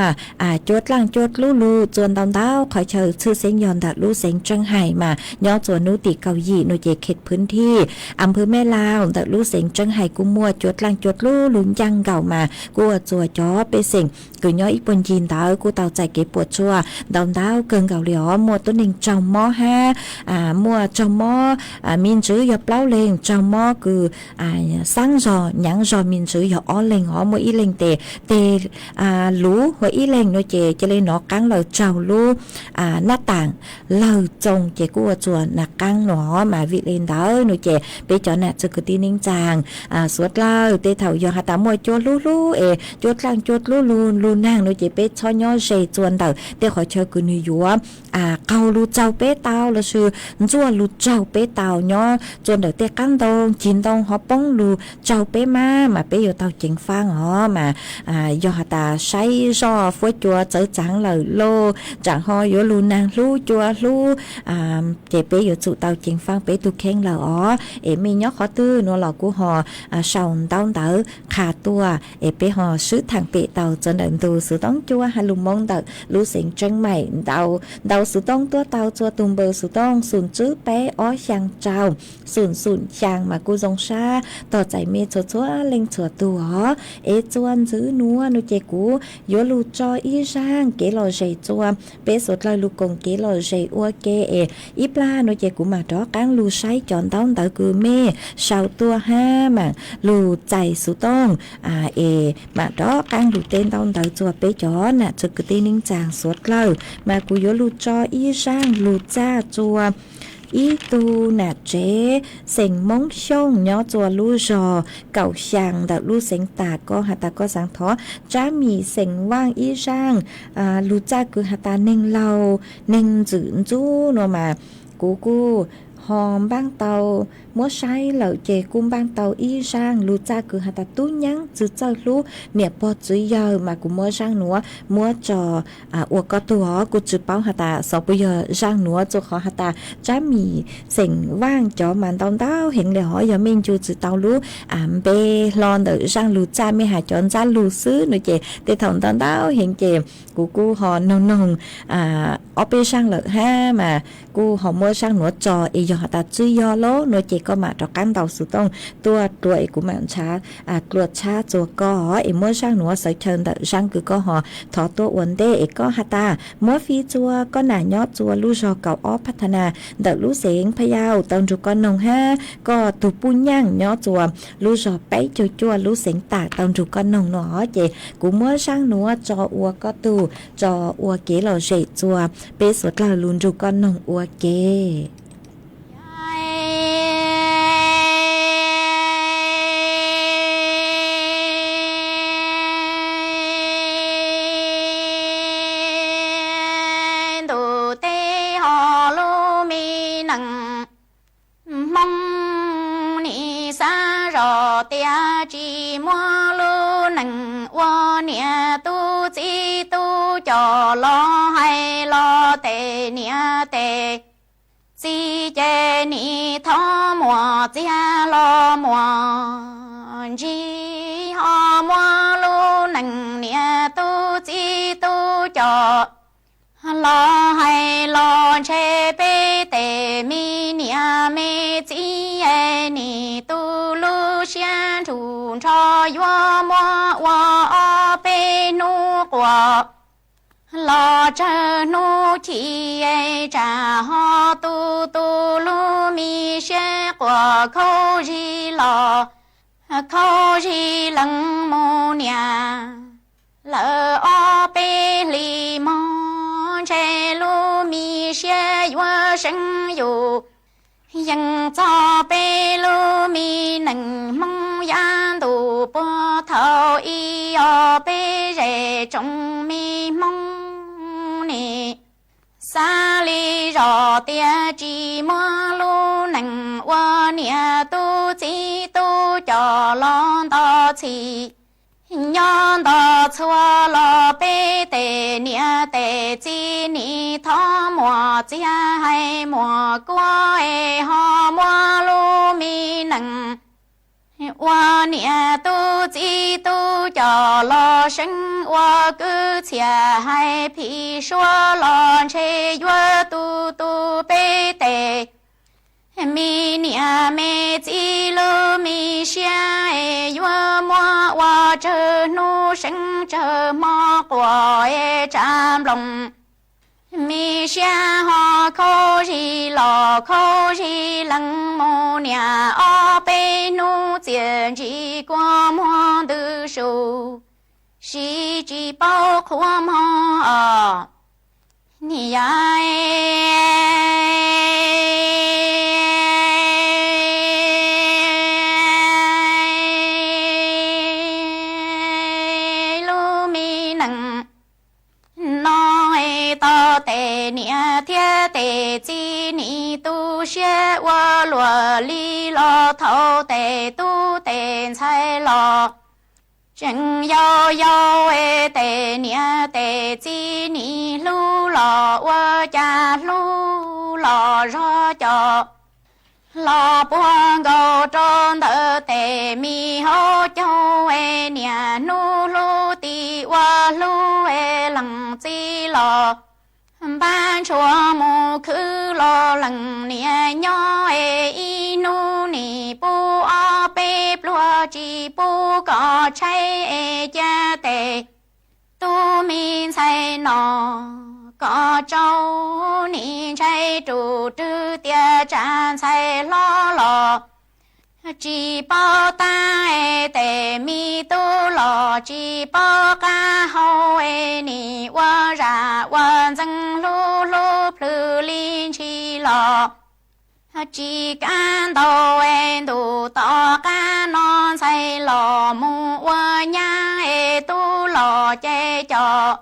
จวดล่างจวดลู่จวนดาวขอเชิญชื่อเสียงยอนดักลู่เสียงจังไห่มาย่อจวนนุติเกาหยีนุเจเขตพื้นที่อำเภอแม่ลาวดักลู่เสียงจังไห่กูมัวจวดล่างจวดลู่ลุนยังเก่ามากูจัวจ้อไปเสียงกูย่ออีปนยีนดาวกูเต่าใจเก็บปวดชัวดาวเกินเก่าเหลียวมัวตัวหนึ่งจอมมอฮะมัวจอมมอมินจื้อยบเล่าเลงจอมมอคือสังจอหยังจอมินจื้อยอ้อเลงอ๋อมัวอีเลงเตรู้หัวอีเลงโนเจจะเลยหนอกังเลยเจ้ารู้หน้าต่างเลยจงเจกัวจวนหนักกังหนอมาวิเลนเด้อโนเจไปจอน่ะจะกตีนิ่งจางสวดเล่าเตเถายอหาตามัวจวดลู่จวดล่างจวดลู่นั่งโนเจไปชอย่อเจจวนเด้อเตขอเชิญกุนยัวเกาลูเจ้าเป้เตาละชื่อจัวลูเจ้าเป้เตาเนาะจนเดี๋ยวเตะกันตรงจินตรงฮอป้องลูเจ้าเป้มาเป้อยู่เตาเจงฟังอ๋อมายอตาใช้จอฝวยจัวเจอจังเลยโลจังฮออยู่ลูนางลูจัวลูเจเป้อยู่จุเตาเจงฟังเป้ตุเข่งเลยอ๋อเอมีเนาะขอตื้อนัวหลอกกูฮอสาวเต้าขาตัวเอเป้ฮอซื้อทางเป้เตาจนเดินตูซื้อต้องจัวฮัลโหลมองเตารู้เสียงจังใหม่เตาซื้อต้องตัวเตาจัวตุ่มเบอร์สุต้องศูนย์จื้อเป๊ะอ้อช่างเจ้าศูนย์ช่างมากูจงชาต่อใจเมย์ชัวเล็งชัวตัวเอจวนซื้อนัวนุเจกูโยลูจออีช่างเกลอเจจัวเป๊ะสุดเลยลูกกงเกลอเจอัวเกอีปลานุเจกูมาดอกกังลูใช้จอนต้องเตอคือเมย์ชาวตัวห้ามาลูใจสุต้องมาดอกกังลูเต้นต้องเตอจัวเป๊ะจอน่ะจะกตีนิ่งจางสวดเลยมากูโยลูจออีช่างลูจ้าจัวอีตูน่ะเจเสียงมงช่องย่อจัวลู่จอเก่าช่างดักลู่เสียงตาก็หาตาก็สังท้อจ้ามีเสียงว่างอีช่างลู่จ้าคือหาตาเน่งเราเน่งจืนจู้นัวมากู hòm bang tàu múa say lợn chè cung bang tàu y sang lu cha cứ hạt tú nhắn chứ chơi lu nè bỏ chữ giờ mà cũng múa sang nữa múa trò uo có tu họ cũng chữ bao hạt sau bây giờ sang nữa cho họ hạt trái mì sình vang cho màn tàu tao hiện để hỏi giờ mình chú chữ tàu lu bê lon đỡ sang lu cha mi hạt chọn cha lu xứ nữa chè để thằng tàu tao hiện chè của cô họ nồng nồng ở bên sang lợn ha mà cô họ mua sang nữa trò ý giờ hạt chữ giờ lố nữa chè có mà trò cán tàu sự tông tua tuổi của bạn cha tuột cha chùa có ý mua sang nữa sợi chân đỡ sang cứ có họ thọ tua ổn đê có hạt mua phi chùa có nà nhót chùa lu rò cầu óพัฒนาđỡ lu xiểnพะเยาตอนจุcon nồng ha có tụ pu nhang nhót chùa lu rò bấy chùa chùa lu xiển tạc tอนจุcon nồng nó chị cũng mua sang nữa cho ua có tụ cho ua kế lò rễ chùa bế suốt là luônจุcon nồng ua kế tia chỉ mua lu nằng qua nia tu chỉ tu cho lo hay lo tệ nia tệ chỉ chế ni thọ mùa chia lo mùa chỉ họ mua lu nằng nia tu chỉ tu cho lo hay lo chế bê tệ mi nia mê chỉ ni tu lu xian chủ cho yo mo wa o bê nu quả lo chơ nu chi cha ho tu tu lu mi xe quả khâu ji lăng mô nia lỡ o bê li mô chế lu mi xe yo sinh yu yang cho bê lu mi nâng mong yan tu bố thao y o bê rê trong mi mong nì xa li rò tia chi mơ lu nâng wa nia tu chi tu cho lon to chi nhân đó chua lo bê tê nia tê chi ni thọ mùa chia hay mùa qua ho mùa lu mi nằng wa nia tu chi tu cho lo sinh wa cứ chia hay phi xua lo chê yua tu tu bê tê mi nia mê chi lu mi xia yua mua wa chơ nu sinh chơ mo quả cham lòng mi xia ho khâu ji lăng mô nia o bê nu diện chỉ qua mo tư su xí chỉ bao khoa mo ni tê nia thiên tê chi ni tu xie wa lùa li lo thâu tê tu tê chai lo chân yo yo tê nia tê chi ni lu lo wa cha lu lo ro cho lo buông go tròn đỡ tê mi ho cho nia nu lu ti wa lu lăng chi lo ban chùa mù khứ lo lằng nia nhỏ y nu ni bu o bê plua chi bu có chay cha tê tu min say nọ có châu ni chay trụ trư tia chan say lo lo chỉ bao ta tê mi tu lo chỉ bao ca hậu ni wa ra wa zeng lu lu plu lin chi lo chỉ can đầu tu to ca non say lo mu wa nha tu lo che cho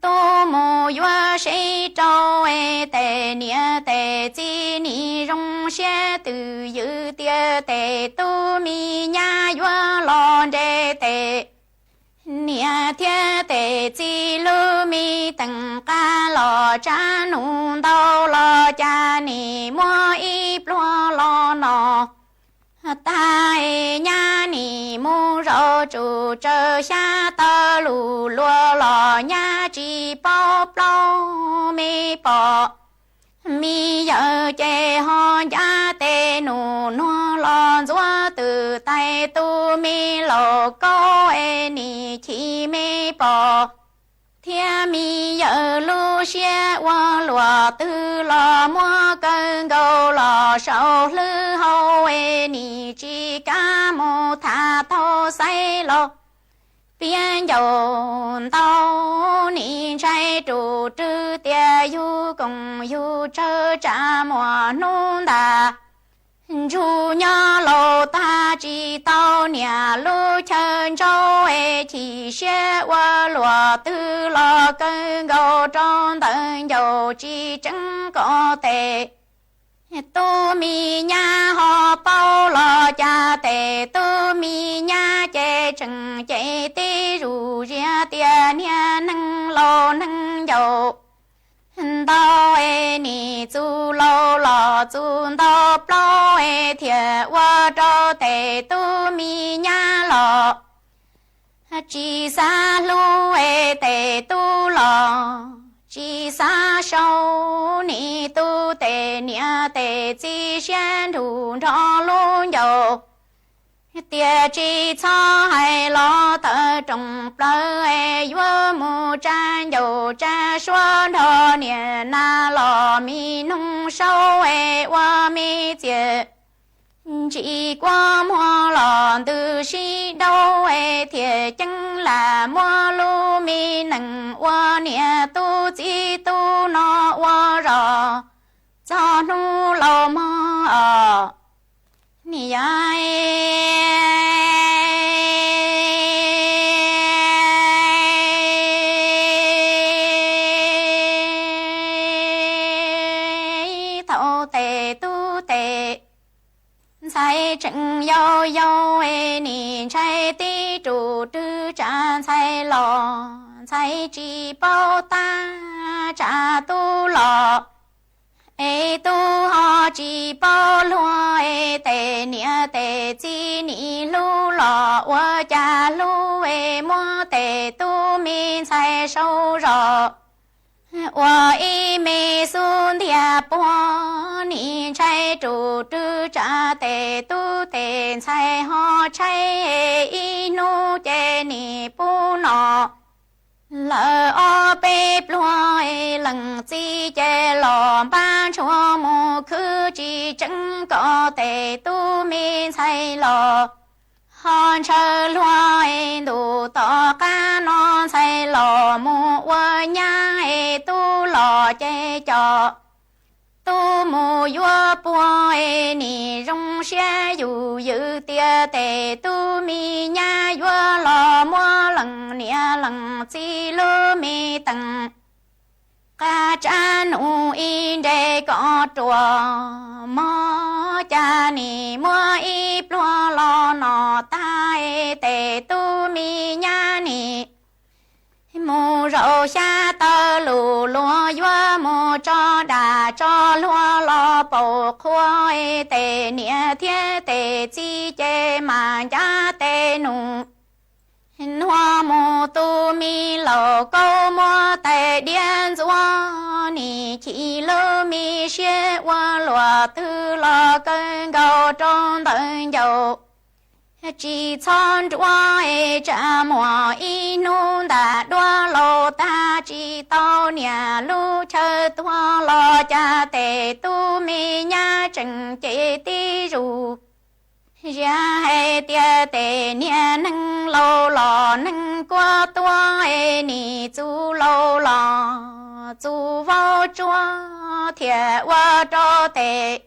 tu mu wa shi châu tê nia tê chi ni rong tề tu mi nha yua lon đề tề nia thiên tề chi lu mi tầng ca lò cha nung đau lò cha ni mua y plua lò nọ tai nha ni mu rô chủ trơ xa tơ lù lùa lò nha chi bao plo mi bỏ mi giờ chê ho ya tê nụ nó lo doa từ tay tu mi lò câu e ni chi mi bỏ thiên mi giờ lu xe qua lùa tư lò mua cơn gâu lò sầu lư hậu e ni chi ca mô tha thô say lò biên dầu tao ni trai trụ trư tia yu cùng yu trơ trả mùa nôn đà chú nhớ lô ta chỉ tao nhà lu chân châu e chỉ xe qua lùa tư lò cơn gầu trong tận dầu chỉ chẳng có tệ tu mi nha ho bao lo cha tề tu mi nha chê chừng chê ti rù ria tia nia nâng lo nâng dầu tao e ni chu lo lo chu tao plo e thiệt qua cho tề tu mi nha lo chỉ xa lu e tề tu lo chỉ xa sâu ni tu tề nia tề chỉ xuyên thủ cho luôn dầu tia chỉ cho hay lo tờ trồng plơ e vua mù trang dầu cha xuân thọ nia na lo mi nung sâu e qua mi chia chỉ qua mua lòn từ si đâu e thiệt chẳng là mua lu mi nằng qua nia tu chỉ tu nó qua rò cho nu lâu mơ ni ai thâu tề tu tề sai chẳng yêu yêu e ni trai ti trụ tư trả sai lò sai chỉ bao ta trả tu lò e tu ho chỉ bao lúa e tề nia tề chi ni lu lò wa cha lu e mua tề tu mi sai sâu rò wa y mi sun thia po ni trai trụ tư trả tề tu tề sai ho trai e y nu chê ni pu nọ lỡ o bê plua e lần chi chê lò ban chua mù khứ chi chẳng có tề tu mi sai lò hòn chờ lua e đủ tỏ ca non sai lò mù vơ nha e tu lò chê cho tu mù vua bùa e ni rong xe dù dự tia tề tu mi nha vua lò mua lần nia lần chi lư mi tầng ca cha nụ in đề có chùa mò cha ni mua y plua lò nọ ta e tề tu mi nha ni mù rau xa tơ lù lúa vua mù cho đà cho lúa lo bầu khua e tề nia thiên tề chi chê mà cha tề nụ hoa mù tu mi lầu câu mua tề điên dua ni chỉ lơ mi xie qua lùa tư lo cơn gầu trong tận dầu chỉ chọn đua e cha mùa y nung đã đua lô ta chỉ tao nhà lu chờ tua lo cha tề tu mi nha chừng chế ti ru ra he tia tề nia nâng lô lò nâng qua tua e ni chu lô lò chu vào chua thiệt qua cho tề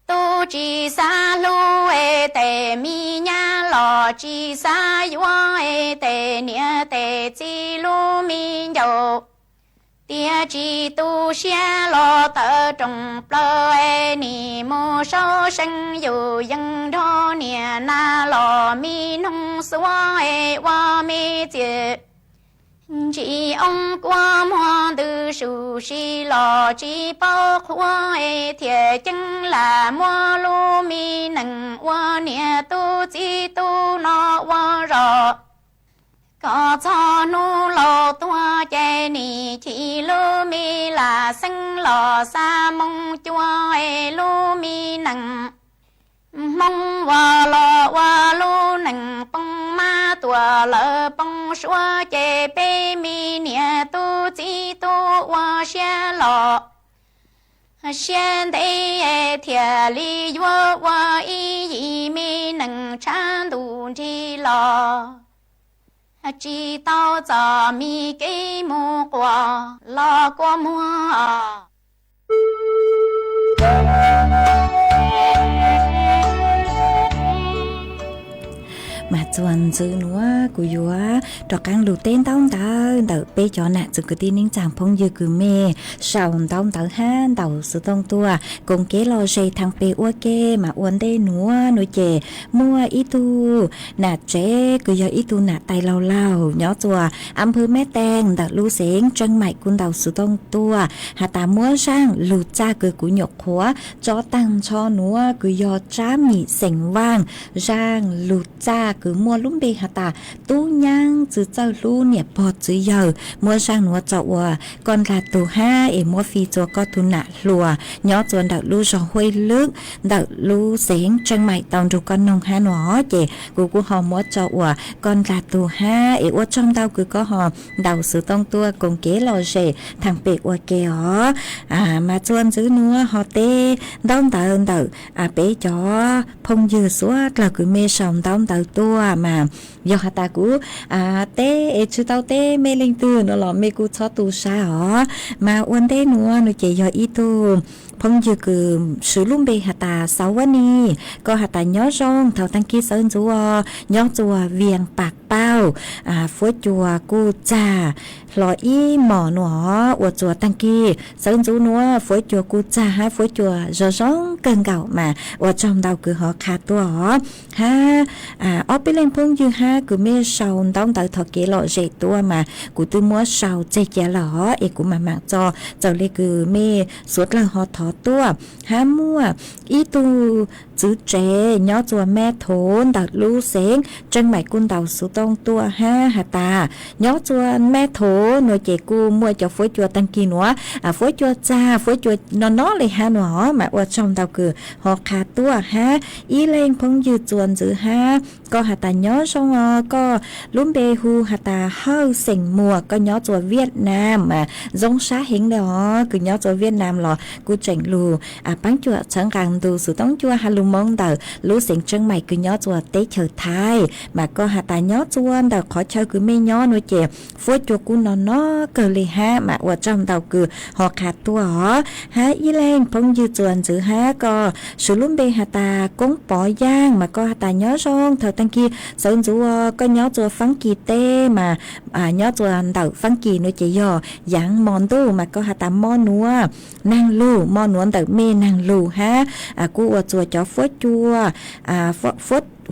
tu chỉ xa lu e tề mi nha lò chỉ xa yua e tề nia tề chi lu mi dầu tia chỉ tu xe lo tờ trồng plơ nì mô sâu sinh dù dân đó nè na lo mi nông xóa qua mi chê chỉ ông qua hoa từ sự si lo chỉ bao khoa thiệt chân là mua lu mi nằng qua nè tu chỉ tu nó qua rồi có cho nu lo tua chạy nì chỉ lu mi là sinh lo xa mong chua lu mi nằng mong wa lu nằng bông ma tua lỡ bông xua chạy bê mi nè tu chỉ tu wa xe lo xe đây thiệt li wa y mi nằng chan tu chỉ lo chỉ tao giờ mi cái mua quà lo qua mua mà chuan chữ núa của yếu trò căng lù tên tao đỡ bê cho nè chữ cái tin nín chẳng phong dư cứ mê sau tao ha đầu sự tông tua cùng kế lo dây thằng bê ua kê mà uốn đê núa nuôi chè mua ít tu nà chế cứ giờ ít tu nà tay lau nhỏ chùa âm phư mé teng đỡ lú xén chân mày quân đầu sự tông tua hà ta mua sang lù cha cứ của nhọc khóa cho tăng cho núa cứ giờ trá mì sành vang sang lù cha cứ mua lúm bê hà ta tu nhang chữ châu lu nè bọt chữ giờ mua sang núa chậu còn là tu ha mua phi cho có tu nạ lùa nhỏ chuồn đậu lu rồi huê nước đậu lu xén chân mày tàu rồi con nông ha nó chị của họ mua chậu còn là tu ha ở trong tao cứ có họ đầu sự tông tua cùng kế lò rể thằng bể kè mà chuồn chữ núa họ tê đông đậu bể cho phong dư suốt là cứ mê sòng đông đậu tua mà do hà ta cú tê chứ tao tê mê lên từ nó là mê cú cho tu sa hả mà uốn tê nữa nó chỉ do ít tu phong dư cứ sử lung bê hà ta sáuวันนี้ก็hà ta nhớ rong thầu tăng kia sơn chúa nhớ chúa viền bạc bao phối chúa cu cha lò y mỏ nó của chúa tăng kia sơn chúa nó phối chúa cu cha hay phối chúa giờ rong cần gạo mà ở trong đầu cứ họ khá tua ha ở bên lên phong dư ha cứ mê sầu đóng tới thọ kế lọ dễ tua mà của tôi mua sầu chè chè lỏ ấy cũng mà mạng cho lấy cứ mê suốt là họ thọ tua ha mua ý tu chữ trẻ nhỏ chùa mẹ thốn đặt lú xén chân mày quân đầu số tông tua ha hà ta nhỏ chùa mẹ thố nội trẻ cu mua cho phối chùa tăng kỳ nữa phối chùa cha phối chùa nó lại ha nó mà ở trong tàu cửa họ khá tua ha ý lên phong dư chuồn chữ ha có hà ta nhỏ xong có lúm bê hu hà ta hơi sành mùa có nhỏ chùa Việt Nam mà giống xá hình đó cứ nhỏ chùa Việt Nam lò cu chảnh lù bán chùa chẳng càng từ sự tống chùa hà lù mong đờ lú xịn chân mày cứ nhỏ chùa tế chờ thai mà có hà ta nhỏ chuan đờ khó chơi cứ mê nhỏ nuôi chè phối chùa cu nó cờ lì ha mà ở trong tàu cứ họ khát tua họ ha ý lên phong dư chuồn chữ ha có sự lúm bê hà ta cũng bỏ giang mà có hà ta nhỏ rong thời tăng kia sơn chúa có nhỏ chùa phán kỳ tê mà nhỏ chùa đờ phán kỳ nuôi chè giò dạng mòn tu mà có hà ta mò núa năng lù mò núa đờ mê năng lù ha cu ở chùa cho phối chua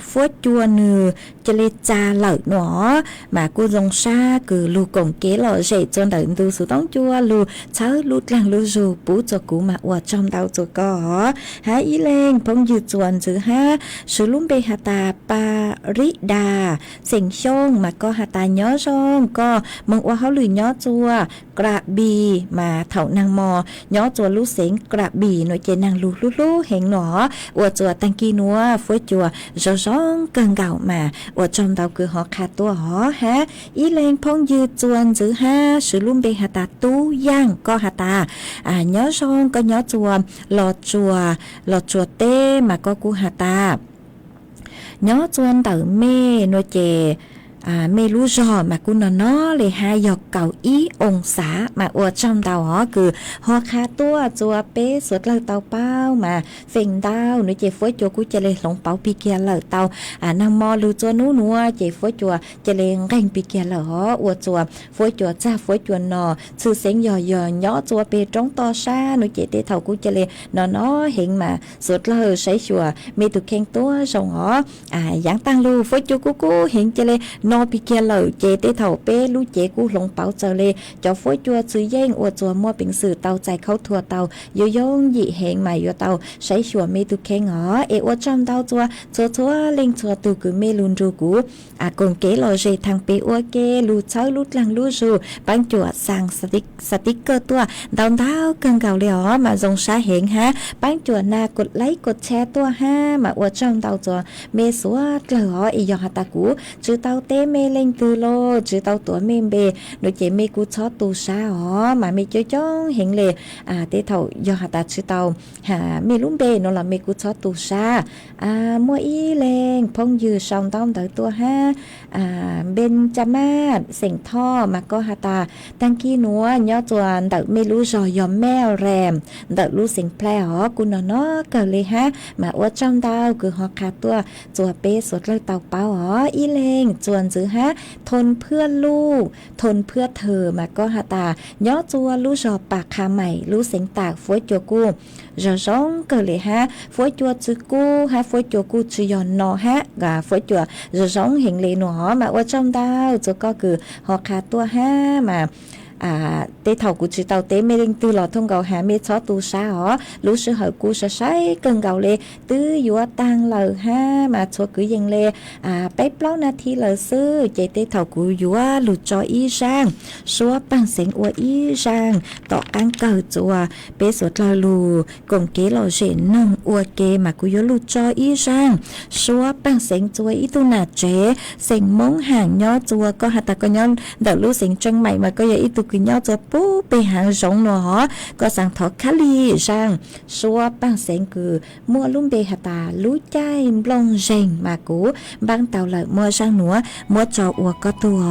phốt chua nừ cho lê cha lợi nó mà cô dòng xa cứ lù cổng kế lọ dậy cho đợi từ sự tống chua lù cháu lù làng lù dù bú cho cú mà ở trong tàu cho có há ý lên phong dư chuồn chữ ha sự lúm bê hà ta pa ri đà sành xông mà có hà ta nhớ xông có mong qua háo lù nhớ chua gạ bì mà thảo năng mò nhớ chua lú xén gạ bì nội chế năng lù lú hẹn nó ở chùa tăng kỳ núa phối chùa rong cần gạo mà ở trong tàu cứ họ khát tua họ ha ý lên phong dư chuồn chữ ha sự lúm bê hà ta tu giang có hà ta nhớ rong có nhớ chùa lò chùa tê mà có cu hà ta nhớ chuồn tàu mê nội chè ไม่รู้รอมากุนเนาะเลย5 เก้าอี้องศามาอวดจอมดาวคือฮอคาตัวจัวเป๊สวดเลยเตาเป้ามาเฟ่งดาวหนูเจฟ้วยจัวกูจะเลยหลงเป้าปีเกียเลยเตานางมอลูจัวนู้นัวเจฟ้วยจัวจะเลยเร่งปีเกียเลยอวดจัวฟ้วยจัวจ้าฟ้วยจัวนอชื่อเสียงย่อย่อจัวเปตรงต่อชาหนูเจเตเท่ากูจะเลยนอเห็นมาสวดเลยใช้ชัวมีตุเข่งตัวส่งยังตั้งลูฟ้วยจัวกูเห็นจะเลยนอปีเกียเลยเจเตเท่าเป้ลูเจกูหลงเป้าเจเลยจอฟ้วยจัวซื้อแย่งอวดจัวมัวเป็นสื่อเตาใจเข้าทัวเตาโยโย่หยีเฮงใหม่โยเตาใช้ชัวมีตุเข่งเอวจอมเตาจัวเล็งชัวตูกูเมลุนรูกูกงเกลอเจทางเปอเกลูเช้าลุดลังลูจูปังจัวสั่งสติ๊กเกอร์ตัวดาวเกินเก่าเลยมาทรงชาเฮงฮะปังจัวนากดไลค์กดแชร์ตัวมาอวดจอมเตาจัวเมสัวเกลออียอฮตากูจือเตาเตเมเล็งตือโลจือเตาตัวเมมเบโดยเจเมกูชอตูชามาเมจ้องเห็นเลยเตเท่ายอฮตาจือเตาเมลุ่มเบนละเมกูชอตูชามัวอีเลงพงยือชองต้อมเตาตัวเบนจามาดเสียงท่อมาก็ฮาตาตั้งกี้นัวย่อจวนเตไม่รู้จอยอมแม่แรมเตรู้เสียงแพร่กุนเนาะเกิดเลยมาอวดจอมดาวคือฮอคาตัวจัวเป้สดเลยเตาเป้าอีเลงจวนจื้อทนเพื่อลูกทนเพื่อเธอมาก็ฮาตาย่อจัวรู้จอปากคาใหม่รู้เสียงตากฝวยจัวกูจอจ้องเกิดเลยฝวยจัวจื้อกูฝวยจัวกูจือยอนนอกาฝวยจัวจอจ้องเห็นเลยหนูมาอวดจอมดาวจัวก็คือฮอคาตัวมาเตเท่ากูจือเตาเตไม่เร่งตื้อหลอดทงเกาหาเมชอตูชารู้สึกเหอกูใช้เกินเกาเลยตื้อยัวตังเลยมาชัวคือยังเลยไปเปล่านาทีเลยซื้อเจเตเท่ากูยัวหลุดจออีจางชัวปังเสียงอวอีจางต่อการเกิดจัวเปสวดลาลูกงเกลอเจนนงอวเกมากูยัวหลุดจออีจางชัวปังเสียงจัวอีตุนาเจเสียงมงห่างย่อจัวก็หัตตะก็ย้อนเดารู้เสียงจังใหม่มาก็อย่าอีตุกินย่อจะปูไปหางสงหนอก็สั่งถอดคาลีช่างชัวปังเสียงคือมัวลุ่มเบหตารู้ใจบลงเจงมากูบางเต่าเลยมัวช่างหนัวมัวจออัวก็ตัว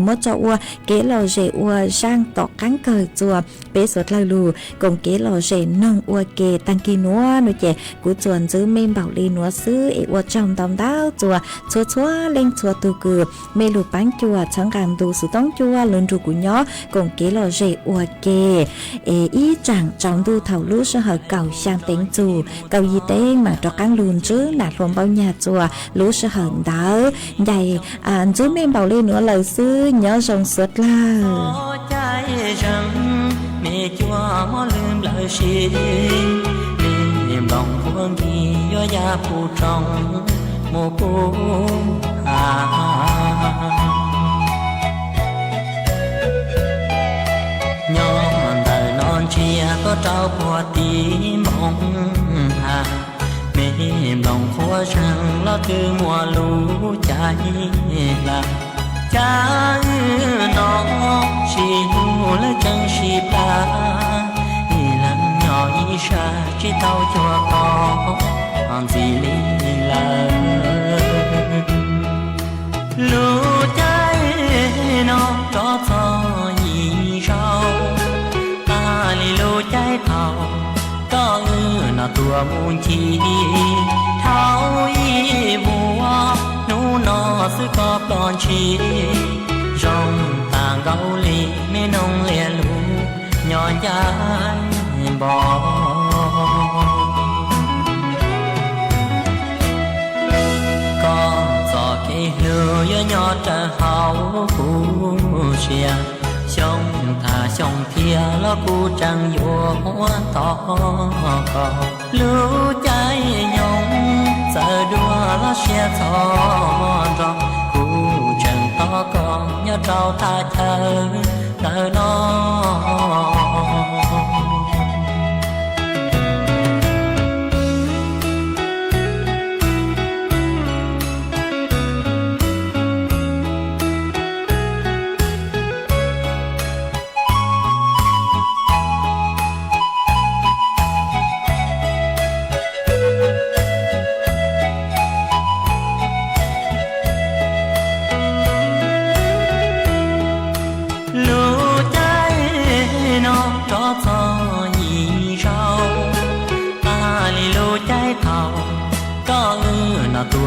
มัวจออัวเกลอเจอัวช่างตอกกังเกิดจัวเปสดลาลูกงเกลอเจนงอัวเกตังกีนัวหนูเจกูจวนซื้อเมมเบาลีนัวซื้ออัวจอมตอมดาวจัวชัวเล่งชัวตูกือเมลูปังจัวช่างการดูสุต้องจัวลุนรูกุญย่อกงเกลอเจอัวเกอีจังจอมดูเท่าลู่สหเก่าช่างเต็งจูเกายีเต้งมาตอกกังลุนจื้อหนาดรวมเบาหยาจัวลู่สหดาใหญ่จื้อเมมเบาลีนัวเลยซื้อย่อทรงสุดล่าใจฉันไม่จัวมอลืมเลยชีเมมลองพวงที่ย่อยาผู้จองโมกูย้อนเดินนอนเชียก็เจ้าปวดตีมองหาไม่ลองหัวช่างแล้วคือมัวรู้ใจละใจน้องชีหูและจังชีปลาอีหลังย่ออีชาชีเต้าจัวกองสีลีลารู้ใจน้องก็ทอยีเช้าตาลีรู้ใจเท่าก็น่าตัวมูลทีเท่าอีบัวหนูนอซื้อก็ปลอนชีจงต่างเกาหลีไม่นงเลียลูย้อนย้ายบอกก็จอเกลือยอดจะเฮาผู้เชียช่องถ้าช่องเทียแล้วกูจังอยู่ต่อก็รู้ใจยงจะดัวแล้วเชียทอนรอกูจังต่อก็ยอดเราท่าเธอเดินนอ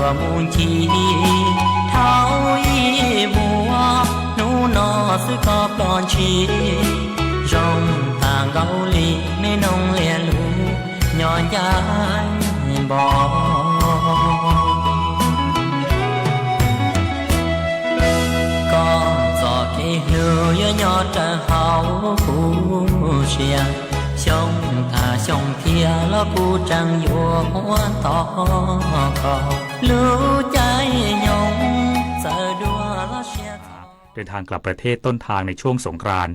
ตัวมูลชีเท้าอีบัวหนูนอซื้อกอบก่อนชีร่องต่างเกาหลีไม่นองเลียลูย้อนย้ายบอกก็จอเกลือยอดจะเฮาผู้เชียช่องตาช่องเทียแล้วกูจังอยู่หัวต่อก็รู้ใจยงเจอดัวแล้วเชียเดินทางกลับประเทศต้นทางในช่วงสงกรานต์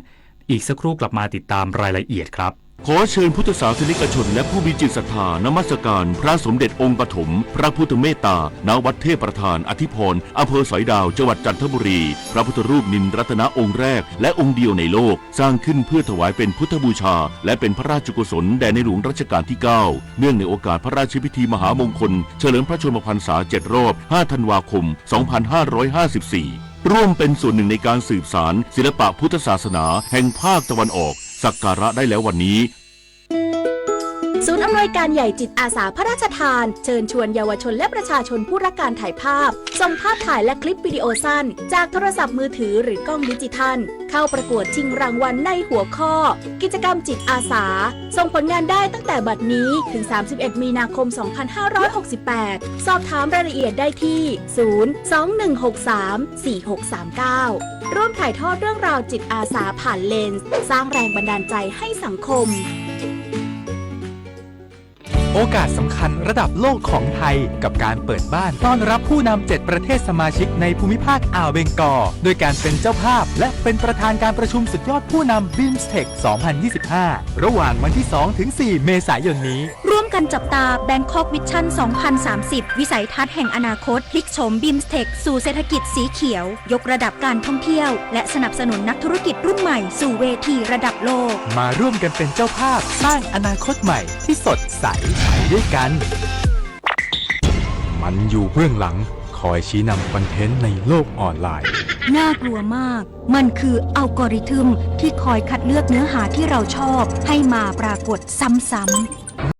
อีกสักครู่กลับมาติดตามรายละเอียดครับขอเชิญพุทธศาสนิกชนและผู้มีจิตศรัทธานมัสการพระสมเด็จองค์ปฐมพระพุทธเมตตาณวัดเทพประธานอธิพรอำเภอสอยดาวจังหวัดจันทบุรีพระพุทธรูปนินรัตนองค์แรกและองค์เดียวในโลกสร้างขึ้นเพื่อถวายเป็นพุทธบูชาและเป็นพระราชกุศลแด่ในหลวงรัชกาลที่ 9เนื่องในโอกาสพระราชพิธีมหามงคลเฉลิมพระชนมพรรษา7 รอบ 5 ธันวาคม 2554ร่วมเป็นส่วนหนึ่งในการสืบสานศิลปะพุทธศาสนาแห่งภาคตะวันออกสักการะได้แล้ววันนี้ศูนย์อำนวยการใหญ่จิตอาสาพระราชทานเชิญชวนเยาวชนและประชาชนผู้รักการถ่ายภาพส่งภาพถ่ายและคลิปวิดีโอสั้นจากโทรศัพท์มือถือหรือกล้องดิจิทัลเข้าประกวดชิงรางวัลในหัวข้อกิจกรรมจิตอาสาส่งผลงานได้ตั้งแต่บัดนี้ถึง31มีนาคม2568สอบถามรายละเอียดได้ที่021634639ร่วมถ่ายทอดเรื่องราวจิตอาสาผ่านเลนส์สร้างแรงบันดาลใจให้สังคมโอกาสสำคัญระดับโลกของไทยกับการเปิดบ้านต้อนรับผู้นำ7ประเทศสมาชิกในภูมิภาคอ่าวเบงกอลโดยการเป็นเจ้าภาพและเป็นประธานการประชุมสุดยอดผู้นำ BIMSTEC 2025 ระหว่างวันที่ 2-4 เมษายนนี้ร่วมกันจับตา Bangkok Vision 2030 วิสัยทัศน์แห่งอนาคตพลิกโฉม BIMSTEC สู่เศรษฐกิจสีเขียวยกระดับการท่องเที่ยวและสนับสนุนนักธุรกิจรุ่นใหม่สู่เวทีระดับโลกมาร่วมกันเป็นเจ้าภาพสร้างอนาคตใหม่ที่สดใสไปด้วยกันมันอยู่เบื้องหลังคอยชี้นำคอนเทนต์ในโลกออนไลน์น่ากลัวมากมันคืออัลกอริทึมที่คอยคัดเลือกเนื้อหาที่เราชอบให้มาปรากฏซ้ำๆ